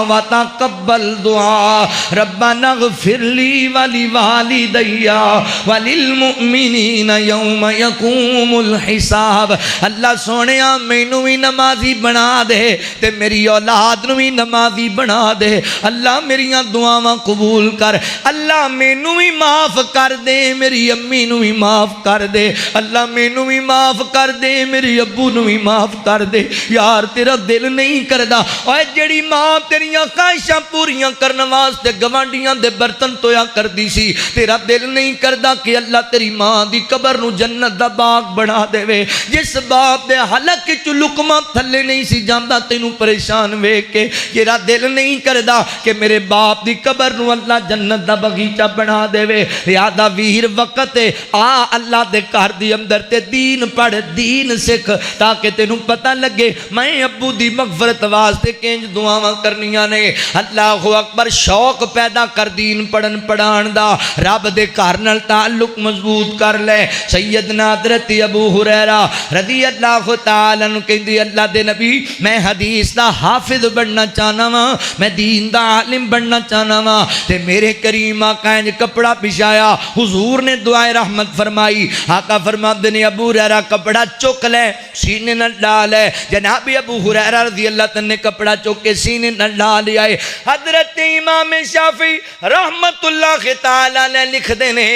व तक़ब्बल दुआ रब्बना ग़फ़िरली व लिवालिदैया व लिलमुमिनीना यौम यक़ूमुल हिसाब। अल्लाह सोनिया मैनू भी नमाजी बना दे ते मेरी औलाद नू भी नमाजी बना दे। अल्लाह मेरियां दुआवां कबूल कर, अल्लाह मैनू भी माफ कर दे, मेरी अम्मी नू भी माफ कर दे, अल्लाह मैनू भी माफ कर दे, मेरे अब्बू नू भी माफ कर दे। यार तेरा दिल नहीं करदा ओए जेड़ी मां तेरियां ख्वाहिशां पूरियां करने वास्ते गवांडियां दे बर्तन धोया करदी सी, तेरा दिल नहीं करदा कि अल्लाह तेरी मां दी कबर नू जन्नत दा बाग बना देवे। जिस बाप दे हलक च लुकमा थल्ले नहीं सी जांदा तैनू परेशान वेख के, तेरा दिल नहीं करदा कि मेरे बाप दी कबर नू अल्लाह जन्नत दा बगीचा बना देवे। यादा वीर वक्त आ अल्लाह दे घर दी अंदर ते दीन पढ़, दीन सिख, ताकि तेनू पता लगे मैं अब्बू दी मगफरत वास्ते किंज दुआवां करनियां ने। अल्लाह अकबर, शौक पैदा कर दीन पढ़न पढ़ाण दा, रब दे घर नाल ताल्लुक मजबूत कर ले। सैयदना हज़रत अबू हुरैरा रज़ी अल्लाह तआला अन्हु कहंदे अल्लाह दे नबी मैं हदीस दा हाफिज बनना चाहना वा, मैं दीन दा आलिम बनना चाहना वा। ते मेरे करीम आका इंज कपड़ा बिछाया, हुजूर ने दुआए रहमत फरमाई। आका फरमाते ने अबू हुरैरा कपड़ा चुक ले सीने नाल डाल है। जनाब अबू हुरैरा रज़ी अल्लाह तआला ने कपड़ा चुक के सीने नाल डाल आए। हजरत इमाम शाफी रहमतुल्लाह तआला ने लिखदे ने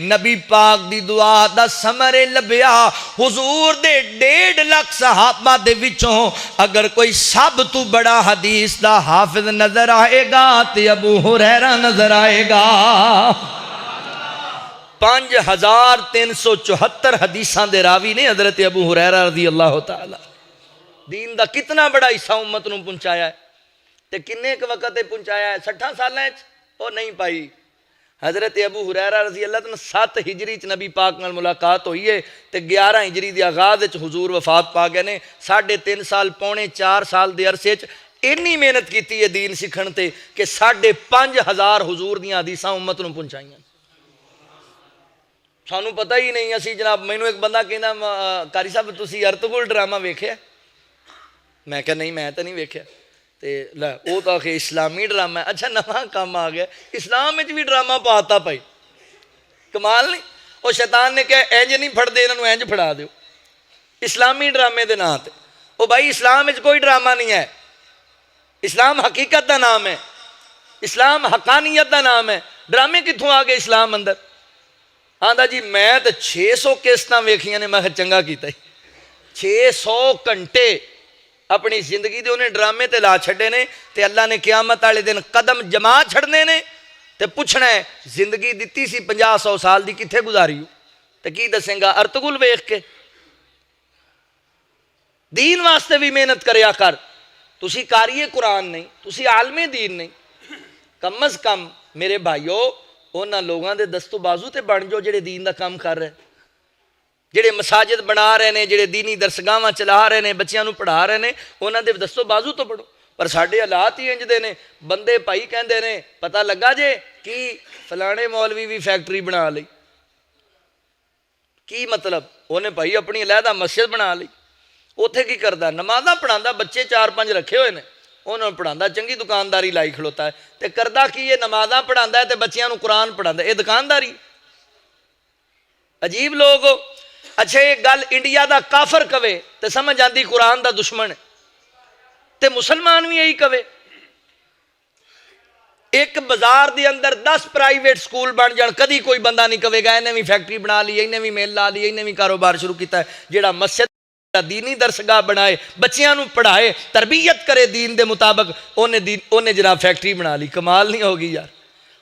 नबी पाक दी दुआ दा समरे लभ्या। हुजूर दे 1.5 लाख सहाबा दे विचों अगर कोई सब तो बड़ा हदीस दा हाफिज नजर आएगा तो अबू हुरैरा नजर आएगा। 5374 हदीसां दे रावी ने हजरत अबू हुरैरा रज़ी अल्लाह तआला। दीन दा कितना बड़ा हिस्सा उम्मत नूं पहुंचाया है ते किन्ने क वक्त पहुंचाया है? 60 सालां च नहीं पाई। हजरत अबू हुरैरा रज़ी अल्लाह तआला 7 हिजरी च नबी पाक नाल मुलाकात हुई है ते 11 हिजरी दे आगाज़ च हुजूर वफात पा गए ने। 3.5 साल पौने 4 साल दे अरसे च इन्नी मेहनत की है दीन सीखण ते कि 5,500 हुजूर दियां हदीसां उम्मत नूं पहुंचाईयां। सानू पता ही नहीं। असी जनाब मैनू एक बंदा कहना कारी साहब तुसी अर्तुगरुल ड्रामा वेख्या? मैं क्या नहीं मैं तो नहीं वेख्या। तो लै वो तो आखे इस्लामी ड्रामा है। अच्छा नवा काम आ गया, इस्लाम में भी ड्रामा पाता भाई, कमाल नहीं। वो शैतान ने क्या इंज नहीं फड़ते इन्होंने इंज फड़ा दो इस्लामी ड्रामे के नाम से। वो भाई इस्लाम में कोई ड्रामा नहीं है, इस्लाम हकीकत का नाम है, इस्लाम हकानियत का नाम है। ड्रामे कितों आ गए इस्लाम अंदर? आंदा जी मैं तो 600 किस्तां वेखियां ने। मैं चंगा किया 600 घंटे अपनी जिंदगी के उन्हें ड्रामे ते ला छड़े ने। ते अल्लाह ने क़यामत वाले दिन कदम जमा छड़ने ने ते पुछना है जिंदगी दिती सी 50-100 साल की कित्थे गुजारी हो? तो की दसेंगा? अर्तुगरुल वेख के। दीन वास्ते भी मेहनत करया कर। तुसी कारिए कुरान नहीं, तुसी आलमे दीन नहीं, कम अज कम मेरे भाईओ उन्होंने लोगों के दस्तों बाजू ते बन जाओ जेड़े दीन का काम कर रहे, जेड़े मसाजिद बना रहे हैं, जेड़े दीनी दरसगावां चला रहे हैं, बच्चों पढ़ा रहे हैं, उन्होंने दस्तों बाजू तो बढ़ो। पर साढ़े हालात ही इंजदे ने। बंदे भाई कहते हैं पता लगा जे कि फलाने मौलवी भी फैक्ट्री बना ली। की मतलब? उन्हें भाई अपनी अलहदा मस्जिद बना ली। उत्थे की करता? नमाज़ा पढ़ाता, बच्चे 4-5 रखे हुए हैं, उन्होंने पढ़ाता, चंगी दुकानदारी लाई खलोता है। तो करता कि ये नमाज़ा पढ़ाता है तो बच्चों को कुरान पढ़ाता है, ये दुकानदारी? अजीब लोग। अच्छा ये गल इंडिया का काफर कवे तो समझ आती कुरान का दुश्मन है, तो मुसलमान भी यही कवे। एक बाजार के अंदर 10 प्राइवेट स्कूल बन जान, कभी कोई बंदा नहीं कवेगा इन्हें भी फैक्ट्री बना ली, इन्हें भी मेल ला ली, इन्हें भी कारोबार शुरू किया है। जेड़ा मस्जिद दीनी दरसगाह बनाए, बच्चों को पढ़ाए, तरबियत करे दीन के मुताबिक, उन्हें जनाब फैक्ट्री बना ली। कमाल नहीं होगी यार।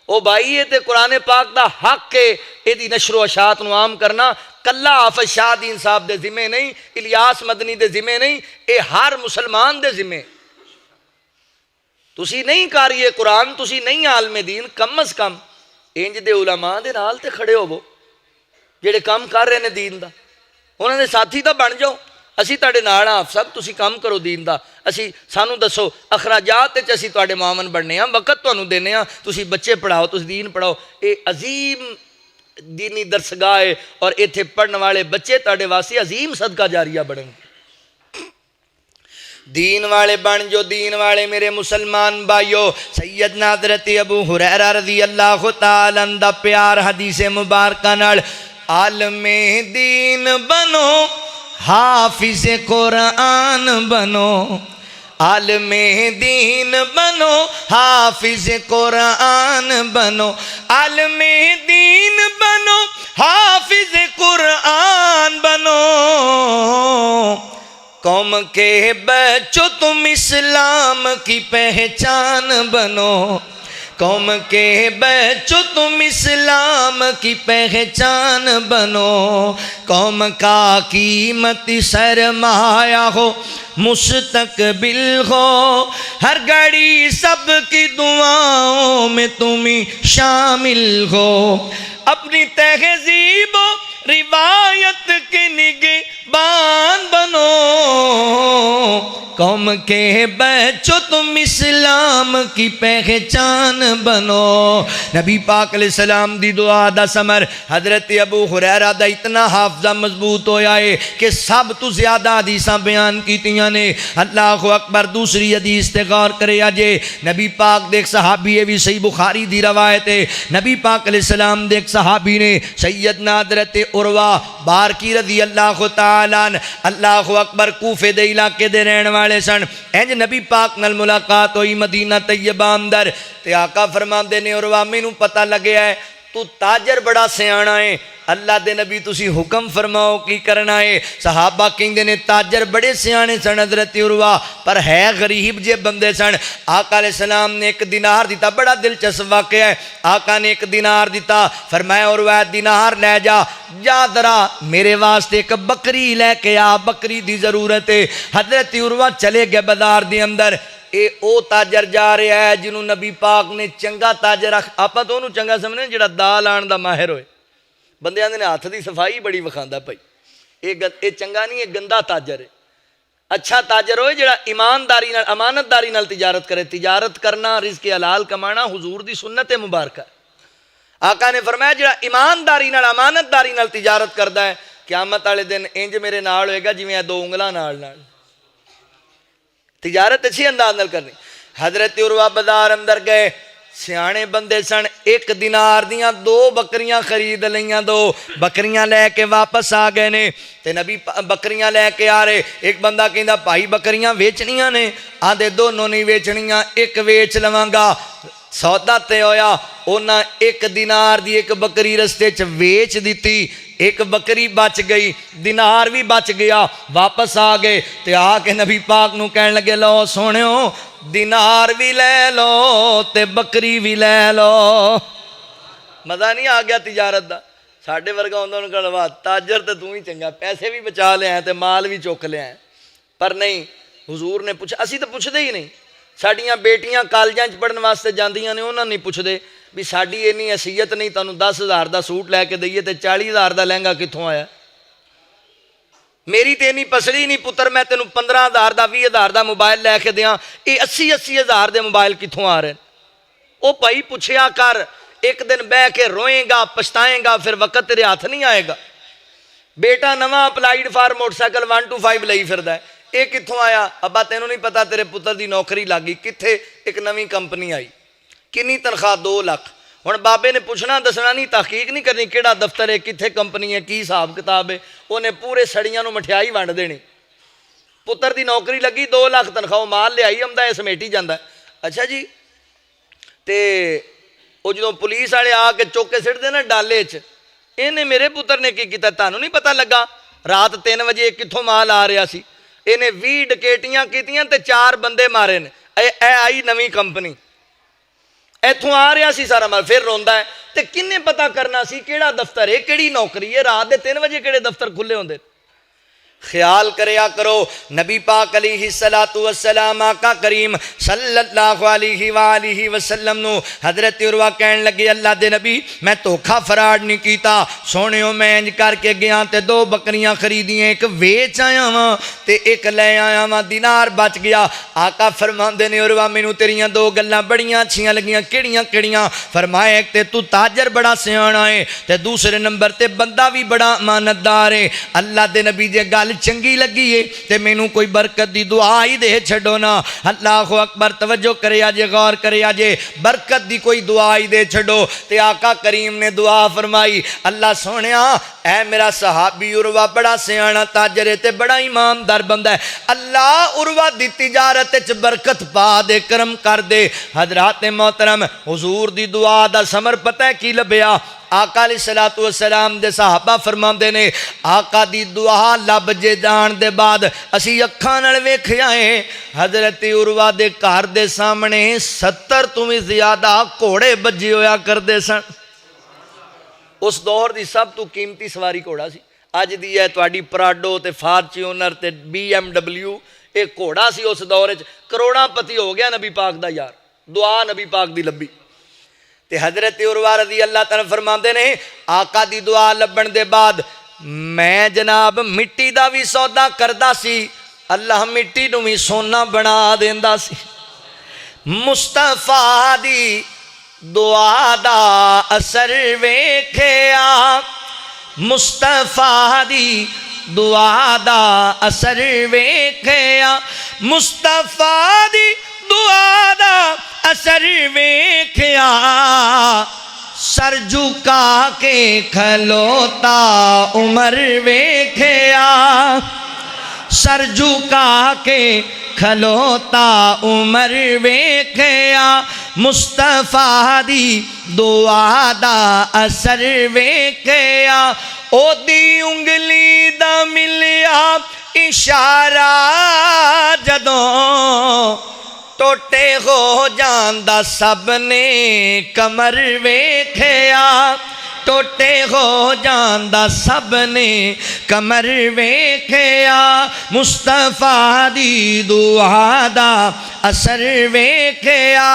ਉਹ भाई ये तो कुरान पाक का हक है, यदी नशरो अशात नूं आम करना कला हाफिज शाहदीन साहब के जिम्मे नहीं, इलियास मदनी के जिम्मे नहीं, ये हर मुसलमान के जिम्मे। तुसी नहीं कारिए कुरान, तुसी नहीं आलमे दीन, कम अज कम इंज दे उलमा दे नाल ते खड़े होवो जेड़े काम कर रहे हैं दीन दा, उन्होंने साथी तो बन जाओ। असी तुहाडे नाल आ सब, तुसी काम करो दीन दा, असी सानू दसो अखराजात ते असी तुहाडे मामन बनने आ, वक्त तुहानू देने आ, तुसी बच्चे पढ़ाओ, तुसी दीन पढ़ाओ। ये अजीम दीनी दरसगाह है और इत्थे पढ़ने वाले बच्चे तुहाडे वास्ते अजीम सदका जारिया बनेंगे। दीन वाले बन जो, दीन वाले मेरे मुसलमान भाइयों। सैयदना हज़रत अबू हुरैरा रज़ी अल्लाह तआला अन्हु प्यार हदीस मुबारक नाल, आलमे दीन बनो हाफिज कुरान बनो, आलमे दीन बनो हाफिज कुरान बनो, आलमे दीन बनो हाफिज कुरान बनो। कौम के बच्चों तुम इस्लाम की पहचान बनो, कौम के बच्चों तुम इस्लाम की पहचान बनो। कौम का कीमती सरमाया हो, मुस्तकबिल हो, हर घड़ी सबकी दुआओं में तुम ही शामिल हो। अपनी तहजीब रिवायत के निगहबान बनो, कौम के बच्चों तुम इस्लाम की पहचान बनो। नबी पाक अलैहिस्सलाम दी दुआ दा समर हज़रत अबू हुरैरा दा इतना हाफजा मजबूत होया है कि सब तो ज्यादा हदीसां बयान कीतियां ने। अल्लाहु अकबर। दूसरी हदीस ते गौर करे अजे, नबी पाक दे एक सहाबी, ये भी सही बुखारी दी रवायत है, नबी पाक अलैहिस्सलाम दे एक सहाबी ने सैयदना हज़रत उरवा बारकी रज़ी अल्लाह तआला अन्हु, अल्लाहु अकबर, कूफे दे इलाके दे रहने वाले सन। इंज नबी पाक नाल मुलाकात हुई मदीना तैयबा अंदर, ते आका फरमांदे ने उरवा मैनू पता लगे है तू ताजर बड़ा सियाणा है, अल्लाह दे नबी तुसी हुक्म फरमाओ की करना है। सहाबा कहंदे ने ताजर बड़े सियाणे सन हज़रत उरवा, पर है गरीब जे बंदे सन। आका अलैहिस्सलाम ने एक दिनार दिता, बड़ा दिलचस्प वाक़या है। आका ने एक दिनार दिता, फरमाया उरवा दिनार ले जा, जा जरा मेरे वास्ते एक बकरी लेके आ, बकरी दी जरूरत है। हज़रत उरवा चले गए बाजार दे अंदर। ये ओ ताजर जा रहा है जिन्होंने नबी पाक ने चंगा ताजर, आप तो उन्होंने चंगा समझने जिहड़ा दाल आण दा माहिर होए। बंदियां दे हत्थ दी सफाई बड़ी विखांदा भाई, ये चंगा नहीं, ये गंदा ताजर है। अच्छा ताजर होए जिहड़ा ईमानदारी नाल अमानतदारी नाल तिजारत करे। तिजारत करना, रिज़्क़ हलाल कमाना हुजूर दी सुन्नत है मुबारक है। आका ने फरमाया जिहड़ा ईमानदारी नाल अमानतदारी नाल तिजारत करदा है, क़यामत वाले दिन इंज मेरे नाल होएगा जिवें दो उंगलां नाल तिजारत अच्छी अंदाज नाल करनी। हज़रत उरवा बाजार अंदर गए, सियाणे बंदे सन, एक दिनार दियां दो बकरियां खरीद लईयां, दो बकरियां लैके वापस आ गए ने। ते नबी बकरियां लैके आ रहे, एक बंदा कहंदा भाई बकरियां वेचनियां ने, आंदे दोनों नहीं वेचनियां, एक वेच लवांगा। सौदा ते होया, उन्हां एक दिनार दी एक बकरी रस्ते च वेच दी, एक बकरी बच गई, दिनार भी बच गया। वापस आ गए ते आके नबी पाक नूं कहण लगे लो सोहणिओ दिनार भी ले लो ते बकरी भी ले लो। मज़ा नहीं आ गया तिजारत दा? साडे वर्गा हुंदा उन्हां कोल वा ताजर ते तू ही चंगा, पैसे भी बचा लिया ते माल भी चुक लिया। पर नहीं, हुजूर ने पूछा, असी तो पुछदे ही नहीं। साडियां बेटियां कॉलेजां च पढ़न वास्ते जांदियां ने, उन्हां नहीं पुछदे भी साड़ी इन्नी हैसीयत नहीं तुहानूं 10,000 का सूट लैके दईए तो 40,000 का लहंगा कित्थों आया। मेरी तो इन्नी पसली नहीं पुत्र, मैं तेनों 15,000 का 20,000 का मोबाइल लैके दियाँ, ये 80,000 के मोबाइल कित्थों आ रहे। वो भाई पुछया कर, एक दिन बह के रोएगा पछताएगा, फिर वक्त तेरे हाथ नहीं आएगा। बेटा नवा अपलाइड फॉर मोटरसाइकिल 125 लई फिरदा है, ये कित्थों आया? अब्बा तेनों नहीं पता तेरे पुत्र की नौकरी लग गई, कित्थे? एक नवी कंपनी आई, किन्नी तनख्वाह? 2 लाख। हुण बाबे ने पुछना दसना नहीं, तहकीक नहीं करनी किहड़ा दफ्तर है, कित्थे कंपनी है, की हिसाब किताब है। उन्हें पूरे सड़ियां नूं मठियाई वंड देनी। पुत्र की नौकरी लगी, 2 लाख तनख्वाह, माल लियाई आंदा है, समेटी जांदा। अच्छा जी, ते वो जो पुलिस वाले आके चुक के सिटदे ना डाले च, इन्हें मेरे पुत्र ने की कीता तुहानूं नहीं पता लगा? रात 3 बजे कित्थों माल आ रहा सी, इन्हें 20 डकैतियां कीतियां ते 4 बंदे मारे ने। ए आई नवी कंपनी। इथों आ रहा सी सारा माल, फिर रोंदा है। तो किन्ने पता करना सी केड़ा दफ्तर है, केड़ी नौकरी है, रात के 3 बजे केड़े दफ्तर खुले होंदे। ख्याल करया करो नबी पाक अलैहिस्सलातु वस्सलाम आका करीम सल्लल्लाहु अलैहि वसल्लम नु हजरत उरवा कहन लगे अल्लाह दे नबी मैं धोखा फराड नहीं कीता सोहणियो, मैं इंज करके गया ते 2 बकरियां खरीदियां, एक वेच आया वां ते एक ले आया वां, दिनार बच गया। आका फरमांदे ने उरवा मैनू तेरियां 2 गल्लां बड़ियां अच्छियां लगियां, केड़ियां केड़ियां? फरमाया एक ते तू ताजर बड़ा सियाणा है ते दूसरे नंबर ते बंदा भी बड़ा अमानतदार है। अल्लाह दे नबी दी गल चंगी लगी है ते मैनू कोई बरकत दी दुआ ही दे छड़ो ना। अल्लाह अकबर, तवज्जो करे जे, गौर करे जे, बरकत दी कोई दुआ ही दे छड़ो। ते आका करीम ने दुआ फरमाई, अल्लाह सोहणिया ऐ मेरा सहाबी उरवा बड़ा सियाणा ताजर है ते बड़ा ईमानदार बंदा है, अल्लाह उरवा दी तिजारत च बरकत पा दे, करम कर दे। हजरात मोहतरम हुजूर दी दुआ दा समर पता है की लभया? आका अलैहिस्सलातु वस्सलाम दे सहाबा फरमांदे ने आका दी दुआ लब जे जान दे बाद असी अखां नाल वेखिया है हजरत उरवा दे घर दे सामने 70 तो भी ज्यादा घोड़े बजे होया करदे सन। उस दौर की सब तो कीमती सवारी घोड़ा सी। अज दी है तुहाडी पराडो ते फार्च्यूनर ते BMW, एक घोड़ा सी उस दौर च। करोड़ापति हो गया नबी पाक दा यार, दुआ नबी पाक दी लभी। ते हजरत उरवा रज़ी अल्लाह तआला फरमांदे ने आका दी दुआ लभण दे बाद मैं जनाब मिट्टी दा भी सौदा करदा सी, अल्लाह मिट्टी नूं भी सोना बना देंदा सी। मुस्तफा दी दुआ दा असर वेखिया, मुस्तफा दी दुआ दा असर वेखिया, मुस्तफा दी दुआ दा असर वेखिया, सर झुका के खलोता उमर वेखिया, सर झुका के खलोता उमर वेखिया, मुस्तफा दी दुआ दा असर वेखिया, ओदी उंगली दा मिलिया इशारा जदों टोटे हो जांदा सबने कमर वेखिया, टोटे हो जांदा सबने कमर वेखिया, मुस्तफा दी दुआ दा असर वेखिया।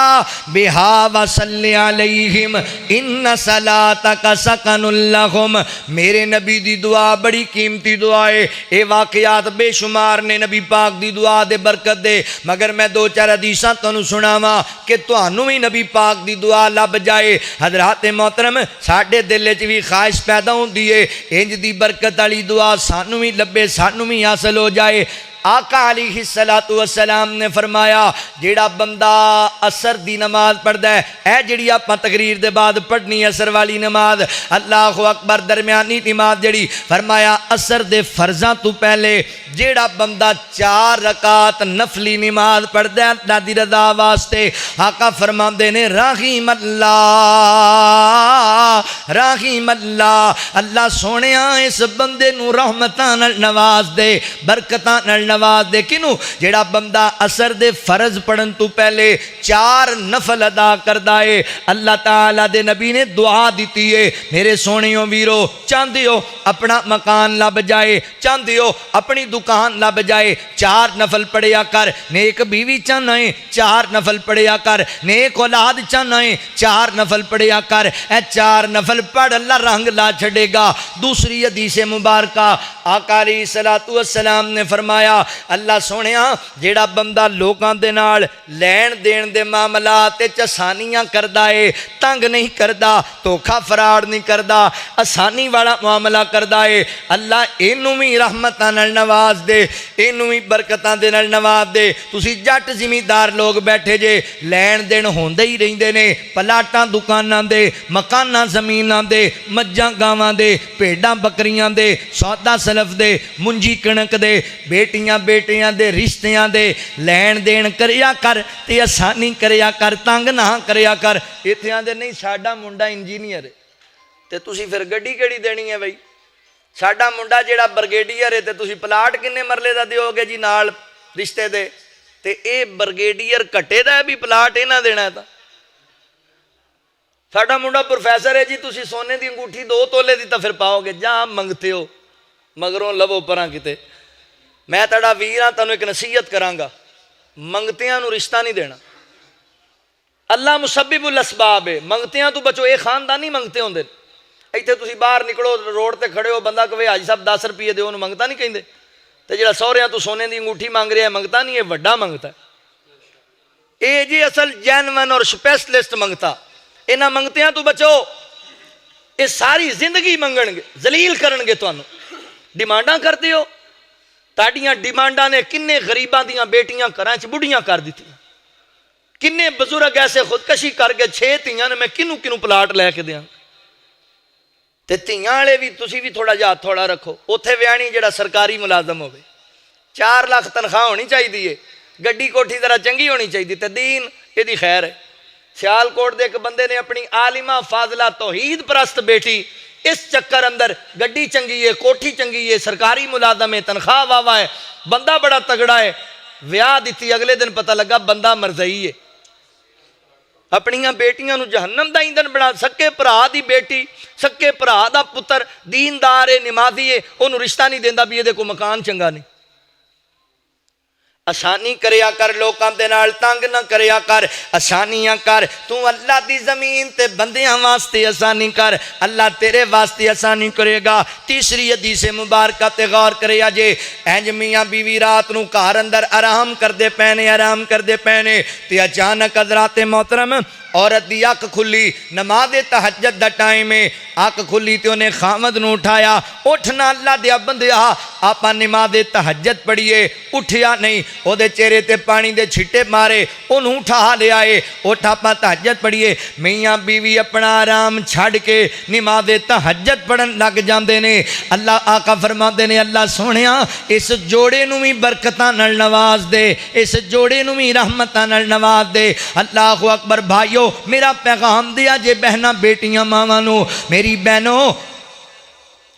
बिहा वसल्ली अलैहिम इन्ना सलातक सकनुल लहुम, मेरे नबी दी दुआ बड़ी कीमती दुआ है। ये वाकयात बेशुमार ने नबी पाक दी दुआ दे बरकत दे, मगर मैं 2-4 हदीसां तुहानूं सुणावां कि तुहानूं भी नबी पाक दी दुआ लभ जाए। हजरात मोहतरम साडे दिल च भी ख्वाहिश पैदा होंदी है इंज दी बरकत वाली दुआ सानूं भी लभे, सानूं भी हासिल हो जाए। आका अलैहिस्सलातु वस्सलाम ने फरमाया जेड़ा बंदा असर दी नमाज पढ़दा है, ऐ जिहड़ी आपां तकरीर दे बाद पढ़नी असर वाली नमाज, अल्लाहु अकबर, दरम्यानी नमाज जिहड़ी, फरमाया असर दे फर्जां तो पहले जेड़ा बंदा 4 रकात नफली नमाज पढ़दा है अल्लाह दी रज़ा वास्ते, आका फरमांदे ने रहीम अल्लाह, रहीम अल्लाह, अल्लाह सोहणिया इस बंदे नूं रहमतां नाल नवाज दे, बरकतां नाल नवाज दे। किनू? जेड़ा बंदा असर दे फर्ज पढ़न तो पहले 4 नफल अदा करदा है। अल्लाह ताला दे नबी ने दुआ दी है, मेरे सोहणियों वीरो, चाहते हो अपना मकान लभ जाए, चाहते हो अपनी दुकान लभ जाए, 4 नफल पढ़िया कर। नेक बीवी चाहना है, 4 नफल पढ़िया कर। नेक औलाद चाहना है, 4 नफल पढ़िया कर। ए 4 नफल पढ़ अल्लाह रंग ला छड़ेगा। दूसरी हदीस मुबारका आका अलैहिस्सलातु वस्सलाम ने फरमाया अल्लाह सोहणिया जेड़ा बंदा लोकां दे नाल लैण देण दे मामलात च आसानियां करदा है, तंग नहीं करदा, धोखा फराड नहीं करदा, आसानी वाला मामला करदा है, अल्लाह इनू भी रहमतां नाल नवाज दे, इनू भी बरकतां दे नाल नवाज दे। तुसी जट जिमीदार लोग बैठे जे, लैण देण होंदे ही रहिंदे ने, पलाटां दुकानां दे, मकानां जमीनां दे, मज्जां गावां दे, भेडां बकरियां दे, सौदा सलफ दे, मुंजी कणक दे, बेटियां बेटियां दे रिश्तियां दे लैण देण करिया कर ते आसानी करिया कर, तंग ना करिया कर। इत्थे आंदे नहीं साडा मुंडा इंजीनियर है ते तुसी फिर गड्डी किहड़ी देनी है बई? साडा मुंडा जेड़ा ब्रिगेडियर है ते तुसी प्लाट किन्ने मरले दा दिओगे जी नाल रिश्ते दे? ते ये ब्रिगेडियर घटे दा भी प्लाट इन्हां देना है। साडा मुंडा प्रोफैसर है जी, तुसी सोने की अंगूठी 2 तोले की तो फिर पाओगे, जा मंगते हो मगरों लवो परां किते। मैं तुहाडा वीर हाँ, तुहानूं एक नसीहत करांगा, मंगतियां नूं रिश्ता नहीं देना। अल्लाह मुसब्बिबुल असबाब है, मंगतियां तो बचो। ये खानदानी मंगते होंदे। इत्थे तुसी बाहर निकलो, रोड ते खड़े हो, बंदा कहे हाजी साहब 10 रुपये दो, उन्होंने मंगता नहीं कहिंदे। ते जिहड़ा सौहरियां तू सोने की अंगूठी मंग रहा है, मंगता नहीं, ये वड्डा मंगता है। ये जी असल जैनवन और स्पैशलिस्ट मंगता। इन्हां मंगतियां तो बचो, ये सारी जिंदगी मंगणगे, जलील करनगे तुहानूं। डिमांडां करते हो, तुहाडीआं डिमांडां ने किन्ने गरीबां दीआं बेटियां घरां च बुढ़ियां कर दित्तियां। किन्ने बजुर्ग ऐसे खुदकशी करके 6 धीआं ने मैं किनू किनू प्लाट लैके दें। ते धीआं वाले भी तुसी भी थोड़ा जिहा थोड़ा रखो। उत्थे व्याहणी जिहड़ा सरकारी मुलाजम होवे, 4 लाख तनख्वाह होनी चाहिए, गड्डी कोठी जरा चंगी होनी चाहिए, तो दीन यदी खैर है। सियालकोट के एक बंदे ने अपनी आलिमा फाजला तौहीद परस्त बेटी, इस चक्कर अंदर गड्डी चंगी है, कोठी चंगी है, सरकारी मुलाजम है, तनख्वाह वावा है, बंदा बड़ा तगड़ा है, विआह दी। अगले दिन पता लगा बंदा मरजई है। अपनियां बेटियां नूं जहन्नम दा ईंधन बना। सक्के भरा दी बेटी, सक्के भरा दा पुत्र दीनदार है, नमाजी है, उन्होंने रिश्ता नहीं देंदा भी ये को मकान चंगा नहीं। आसानी करया कर, लोकां दे नाल तंग ना करया कर, आसानियां कर। तू अल्लाह दी जमीन ते बंदियां वास्ते आसानी कर, अल्लाह तेरे वास्ते आसानी करेगा। तीसरी हदीस मुबारक ते गौर करया जे, इंज मियां बीवी रात नूं घर अंदर आराम करदे पैने, आराम करदे पैने, ते अचानक हज़रात मोहतरम औरत दी अख खुली, नमाज तहज्जुद दा टाइम है, अख खुली तो उन्हें खामद नूं उठाया। उठना अल्लाह दिया बंदिया, आपां नमाज तहज्जुद पढ़िए। उठिया नहीं, ओदे चेहरे ते पानी दे छिट्टे मारे, उन्होंने उठा लिया है। उठ आपां तहज्जुद पढ़िए। मियाँ बीवी अपना आराम छड़ के नमाज तहज्जुद पढ़न लग जाते ने। अल्लाह आका फरमाते ने, अल्लाह सोहणिया इस जोड़े नूं भी बरकतां नाल नवाज दे, इस जोड़े नूं भी रहमतां नाल नवाज दे। अल्लाहु अकबर। भाइयों, मेरा पैगाम दिया जे बहना बेटियां मावां नूं, मेरी बहनों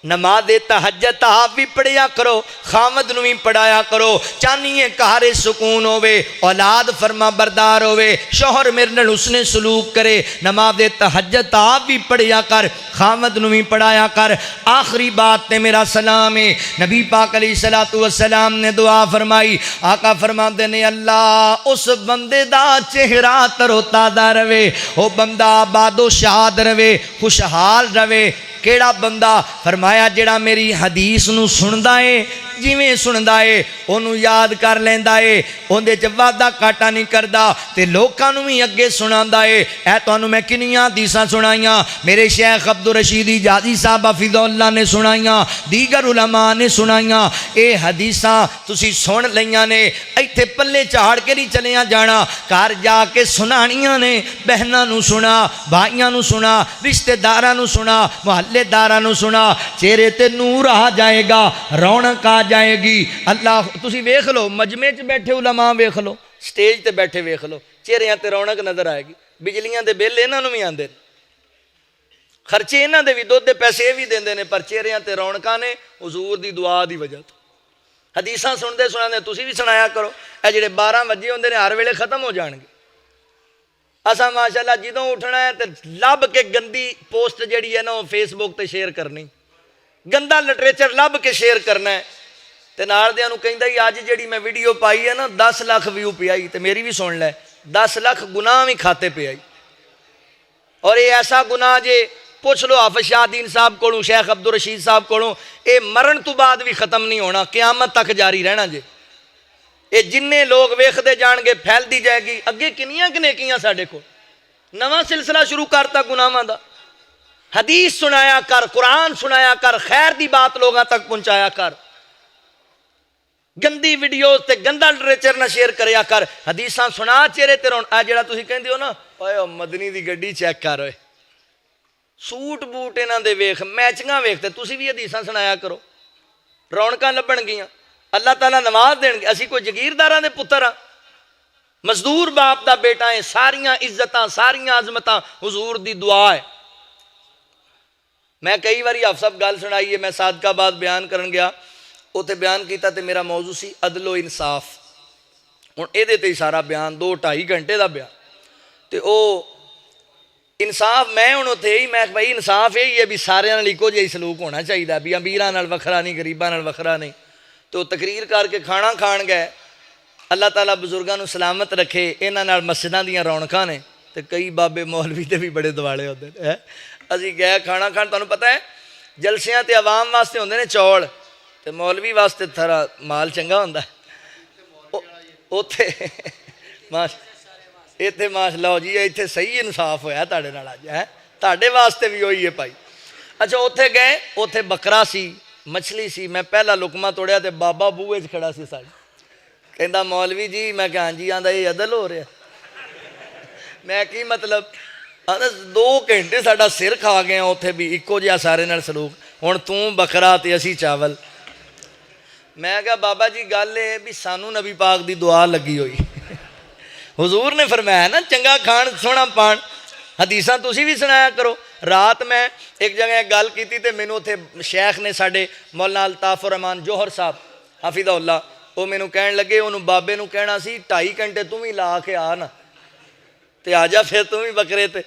नमाज तहज्जुद आप भी पढ़िया करो, खामद नूं भी पढ़ाया करो। चाहनीए घर सुकून होवे, औलाद फरमा बरदार होवे, शौहर मेरे नाल उसने सलूक करे। नमाज तहज्जुद आप भी पढ़िया कर, खामद नूं भी पढ़ाया कर। आखिरी बात ते मेरा सलाम है, नबी पाक अलैहिस्सलातु वस्सलाम ने दुआ फरमाई। आका फरमाते ने, अल्लाह उस बंदे दा चेहरा तरोताजा रवे, वो बंदा आबादो शाद रवे, खुशहाल रवे। केड़ा बंदा? फरमाया जेड़ा मेरी हदीस नूं सुनदा है, जिवें सुनदा है ओनू याद कर लैंदा है, उहदे च वादा घाटा नहीं करदा, ते लोकां नूं भी अगे सुणांदा है। ऐ तुहानूं मैं किन्नियां हदीसां सुणाइयां, मेरे शेख अब्दुल रशीद इजाज़ी साहब हफिज़ुल्लाह ने सुणाइयां, दीगर उलमा ने सुणाइयां। ये हदीसां तुसीं सुन लईआं ने, इत्थे पल्ले झाड़ के नहीं चलिया जाना, घर जाके सुनाणियां ने। बहनां नूं सुना, भाइयां नूं सुना, रिश्तेदारां नूं सुना, मुहल्लेदारां नूं सुना। चेहरे ते नूर आ जाएगा, रौनक आ जाएगी। अल्लाह तुसी वेख लो, मजमे च बैठे उलमा वेख लो, स्टेज ते बैठे वेख लो, चेहरियां ते रौनक नजर आएगी। बिजलियां दे बिल इन्हां नूं भी आंदे, खर्चे इन्हां दे भी, दुध दे पैसे भी देंदे ने, पर चेहरियां ते रौनकां ने हुजूर दी दुआ दी वजह तो। हदीसां सुनदे सुनांदे तुसी भी सुनाया करो। ए जिहड़े 12 वजे हुंदे ने हर वेले खत्म हो जाणगे। असा माशाअल्लाह जदों उठना है तो लभ के गंदी पोस्ट जिहड़ी है ना वो फेसबुक ते शेयर करनी, गंदा लिटरेचर लभ के शेयर करना है। तो नाल दियां नूं कहंदा ही अज जिहड़ी मैं वीडियो पाई है ना 10 लाख व्यू पे आई, तो मेरी भी सुन लै, 10 लाख गुनाह भी खाते पे आई। और ये ऐसा गुनाह जे पुछ लो हाफिज शाहदीन साहब कोलों, शेख अब्दुल रशीद साहब कोलों, ये मरण तो बाद भी खत्म नहीं होना, क्यामत तक जारी रहना जे। ये जिन्ने लोग वेखते जाएंगे फैलती जाएगी। अगे किनियां नेकियां साडे को, नवा सिलसिला शुरू करता गुनाहां दा। हदीस सुनाया कर, कुरान सुनाया कर, खैर दी बात लोगों तक पहुंचाया कर। गंदी वीडियो ते गंदा लिटरेचर ना शेयर करया कर। हदीसां सुना चेहरे ते रोन। आ जिहड़ा तुसीं कहंदे हो ना, ओए मदनी दी गड्डी चेक कर, ओए सूट बूट इन्हां दे वेख, मैचिंगां वेख, ते तुसीं भी हदीसां सुनाया करो, रौनकां लभणगीਆਂ। अल्लाह ताला नवाज देणगे। असीं कोई जगीरदारां दे पुत्तर आ, मजदूर बाप दा बेटा है। सारियां इज्जतां सारियां अजमतां हुजूर दी दुआ है। मैं कई बारी आप सब गल सुनाई है, मैं सादकाबाद बयान करन गया, उत्थे बयान किया तो मेरा मौजू सी अदलो इंसाफ। हुण इहदे ते ही सारा बयान 2-2.5 घंटे का बयान। तो इंसाफ मैं हूँ उत्थे ही मैं भाई इंसाफ यही है भी सारिਆਂ ਨਾਲ ਇੱਕੋ ਜਿਹਾ सलूक होना चाहिए भी अमीरां नाल वखरा नहीं गरीबां नाल वखरा नहीं। तो तकरीर करके खाना खाण गए। अल्लाह ताला बुजुर्गों को सलामत रखे। इन्हां नाल मस्जिदां दीयां रौनकां ने ते कई बाबे मौलवी ते भी बड़े दिवाले होंदे ने। असीं गए खाना खाण। तुहानूं पता है जलसियां ते आवाम वास्ते होंदे ने चौल ते मौलवी वास्ते थोड़ा माल चंगा हुंदा। उत्थे माश इत्थे माश लो जी इत्थे सही इंसाफ होया तुहाडे नाल अज है तुहाडे वास्ते भी वही है भाई। अच्छा उत्थे गए उत्थे बकरा सी मछली सी। मैं पहला लुकमा तोड़िया तो बाबा बूहे च खड़ा सी साडे कहंदा मौलवी जी। मैं कहा हाँ जी। आंदा ये अदल हो रहा। मैं की मतलब आंदा 2 घंटे साडा सिर खा गए उत्थे भी इक्को जिहा सारे नाल सलूक। हुण तू बकरा ते असी चावल। मैं कहा बाबा जी गल ये भी सानू नबी पाक दी दुआ लगी हुई। हुजूर ने फरमाया ना चंगा खान सोहना पान। हदीसां तुसी भी सुनाया करो। रात मैं एक जगह गल की तो मैनू उत्थे शेख ने साडे मौलाना अल्ताफ रहमान जोहर साहब हाफिज़हुल्लाह वो मैनू कहन लगे उन्होंने बाबे नू कहना सी 2.5 घंटे तू भी ला के आ ना ते आ जा फिर तू भी बकरे ते।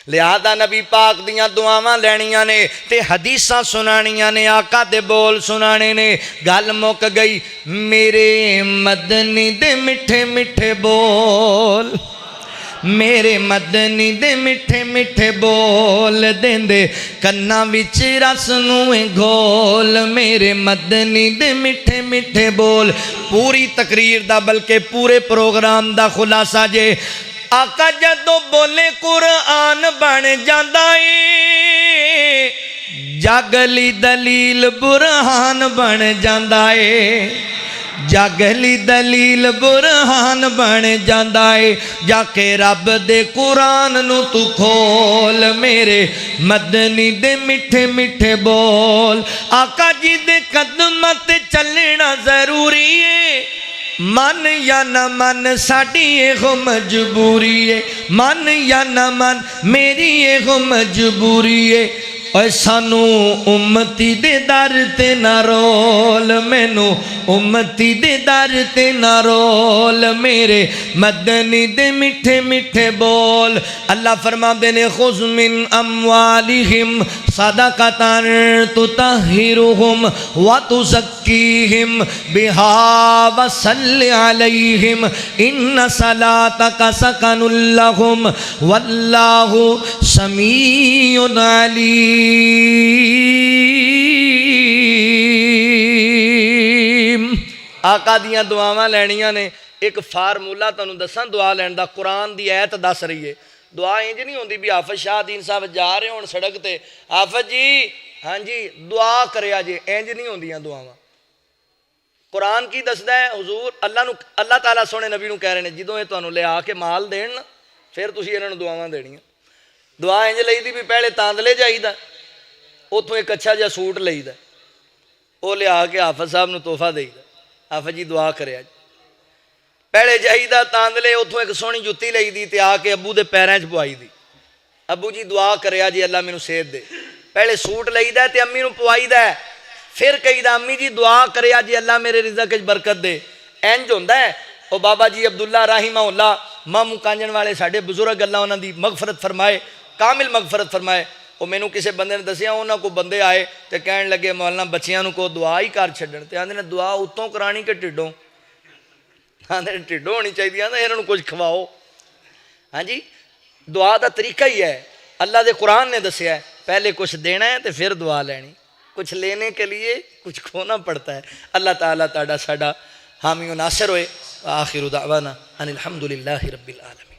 लिहाजा नबी पाक दियां दुआवां लैनियां ने ते हदीसां सुनानियां ने आका दे बोल सुनाने ने। गल मुक गई। मेरे मदनी दे मिठे मिठे बोल मेरे मदनी दे मिठे मिठे बोल देंदे कन्ना विच रस नूं घोल। मेरे मदनी दे मिठे मिठे बोल। पूरी तकरीर दा बल्कि पूरे प्रोग्राम दा खुलासा जे आका जदों बोले कुरान बन जांदा ए जागली दलील बुरहान बन जांदा ए जागली दलील बुरहान बन जांदा है। जाके रब दे कुरान नू तू खोल। मेरे मदनी दे मिठे मिठे बोल। आका जी दे कदमां ते चलना जरूरी है। मन या न मन साडी एहो मजबूरी है। मन या न मन मेरी एहो मजबूरी है। और सानू उम्मती दे दर ते ना रोल। मैनू उम्मती दे दर ते ना रोल। मेरे मदनी दे मिठे मिठे बोल। अल्लाह फरमाते ने खुज़ मिन अम्वालिहिम सदक़तन तुतहिरुहुम व तुज़क्कीहिम बिहा व सल्लि अलैहिम इन्न सलातक सकनुल लहुम वल्लाहु समीउन अलीम। आका दियां दुआवां लैनियां ने। एक फार्मूला तुहानूं दसां दुआ लैण दा। कुरान दी आयत दस रही है। दुआ इंज नहीं होंदी भी हाफिज शाह दीन साहब जा रहे होण सड़क ते हाफिज जी हाँ जी दुआ करिया जे इंज नहीं होंदियां दुआवां। कुरान की दसदा है हुजूर अल्लाह ताला सोहणे नबी नूं कह रहे हैं जदों ये तुहानूं लिया के माल देण फिर तुसीं इन्हां नूं दुआवां देणियां। दुआ इंज लईदी भी पहले तांदले जाईदा उतों एक अच्छा जिहा सूट लईदा वो लिया के हाफिज साहब नूं तोहफा देईदा। हाफिज जी दुआ करिया जी। पहले जाईदा तांदले उतों एक सोहनी जुत्ती लईदी ते आके अबू दे पैरां च पवाई दी। अबू जी दुआ करिया जी अल्लाह मैनूं सेहत दे। पहले सूट लईदा ते अम्मी नूं पवाईदा फिर कहीदा अम्मी जी दुआ करिया जी अल्लाह मेरे रिज़क च बरकत दे। इंज हुंदा है। ओ बाबा जी अब्दुल्ला राहिमहुल्लाह मामू कांजण वाले साडे बुजुर्ग अल्लाह उन्हां दी मगफरत फरमाए कामिल मगफरत फरमाए। वो मैनू किसी बंदे ने दसिया उन्होंने को बंदे आए तो कह लगे मौलाना बच्चियां को दुआ ही कर छड्डण ते आंदे ने दुआ उत्तों करानी कि ढिडों। आंदे ढिडों होनी चाहिए। आंदे इन्हां नूं कुछ खवाओ। हाँ जी दुआ का तरीका ही है अल्लाह के कुरान ने दसिया है। पहले कुछ देना है तो फिर दुआ लैनी। कुछ लेने के लिए कुछ खोना पड़ता है। अल्लाह ताला ताड़ा साडा हामी नासिर होए। आखिरु दावाना अनिल हम्दुलिल्लाहि रब्बिल आलमीन।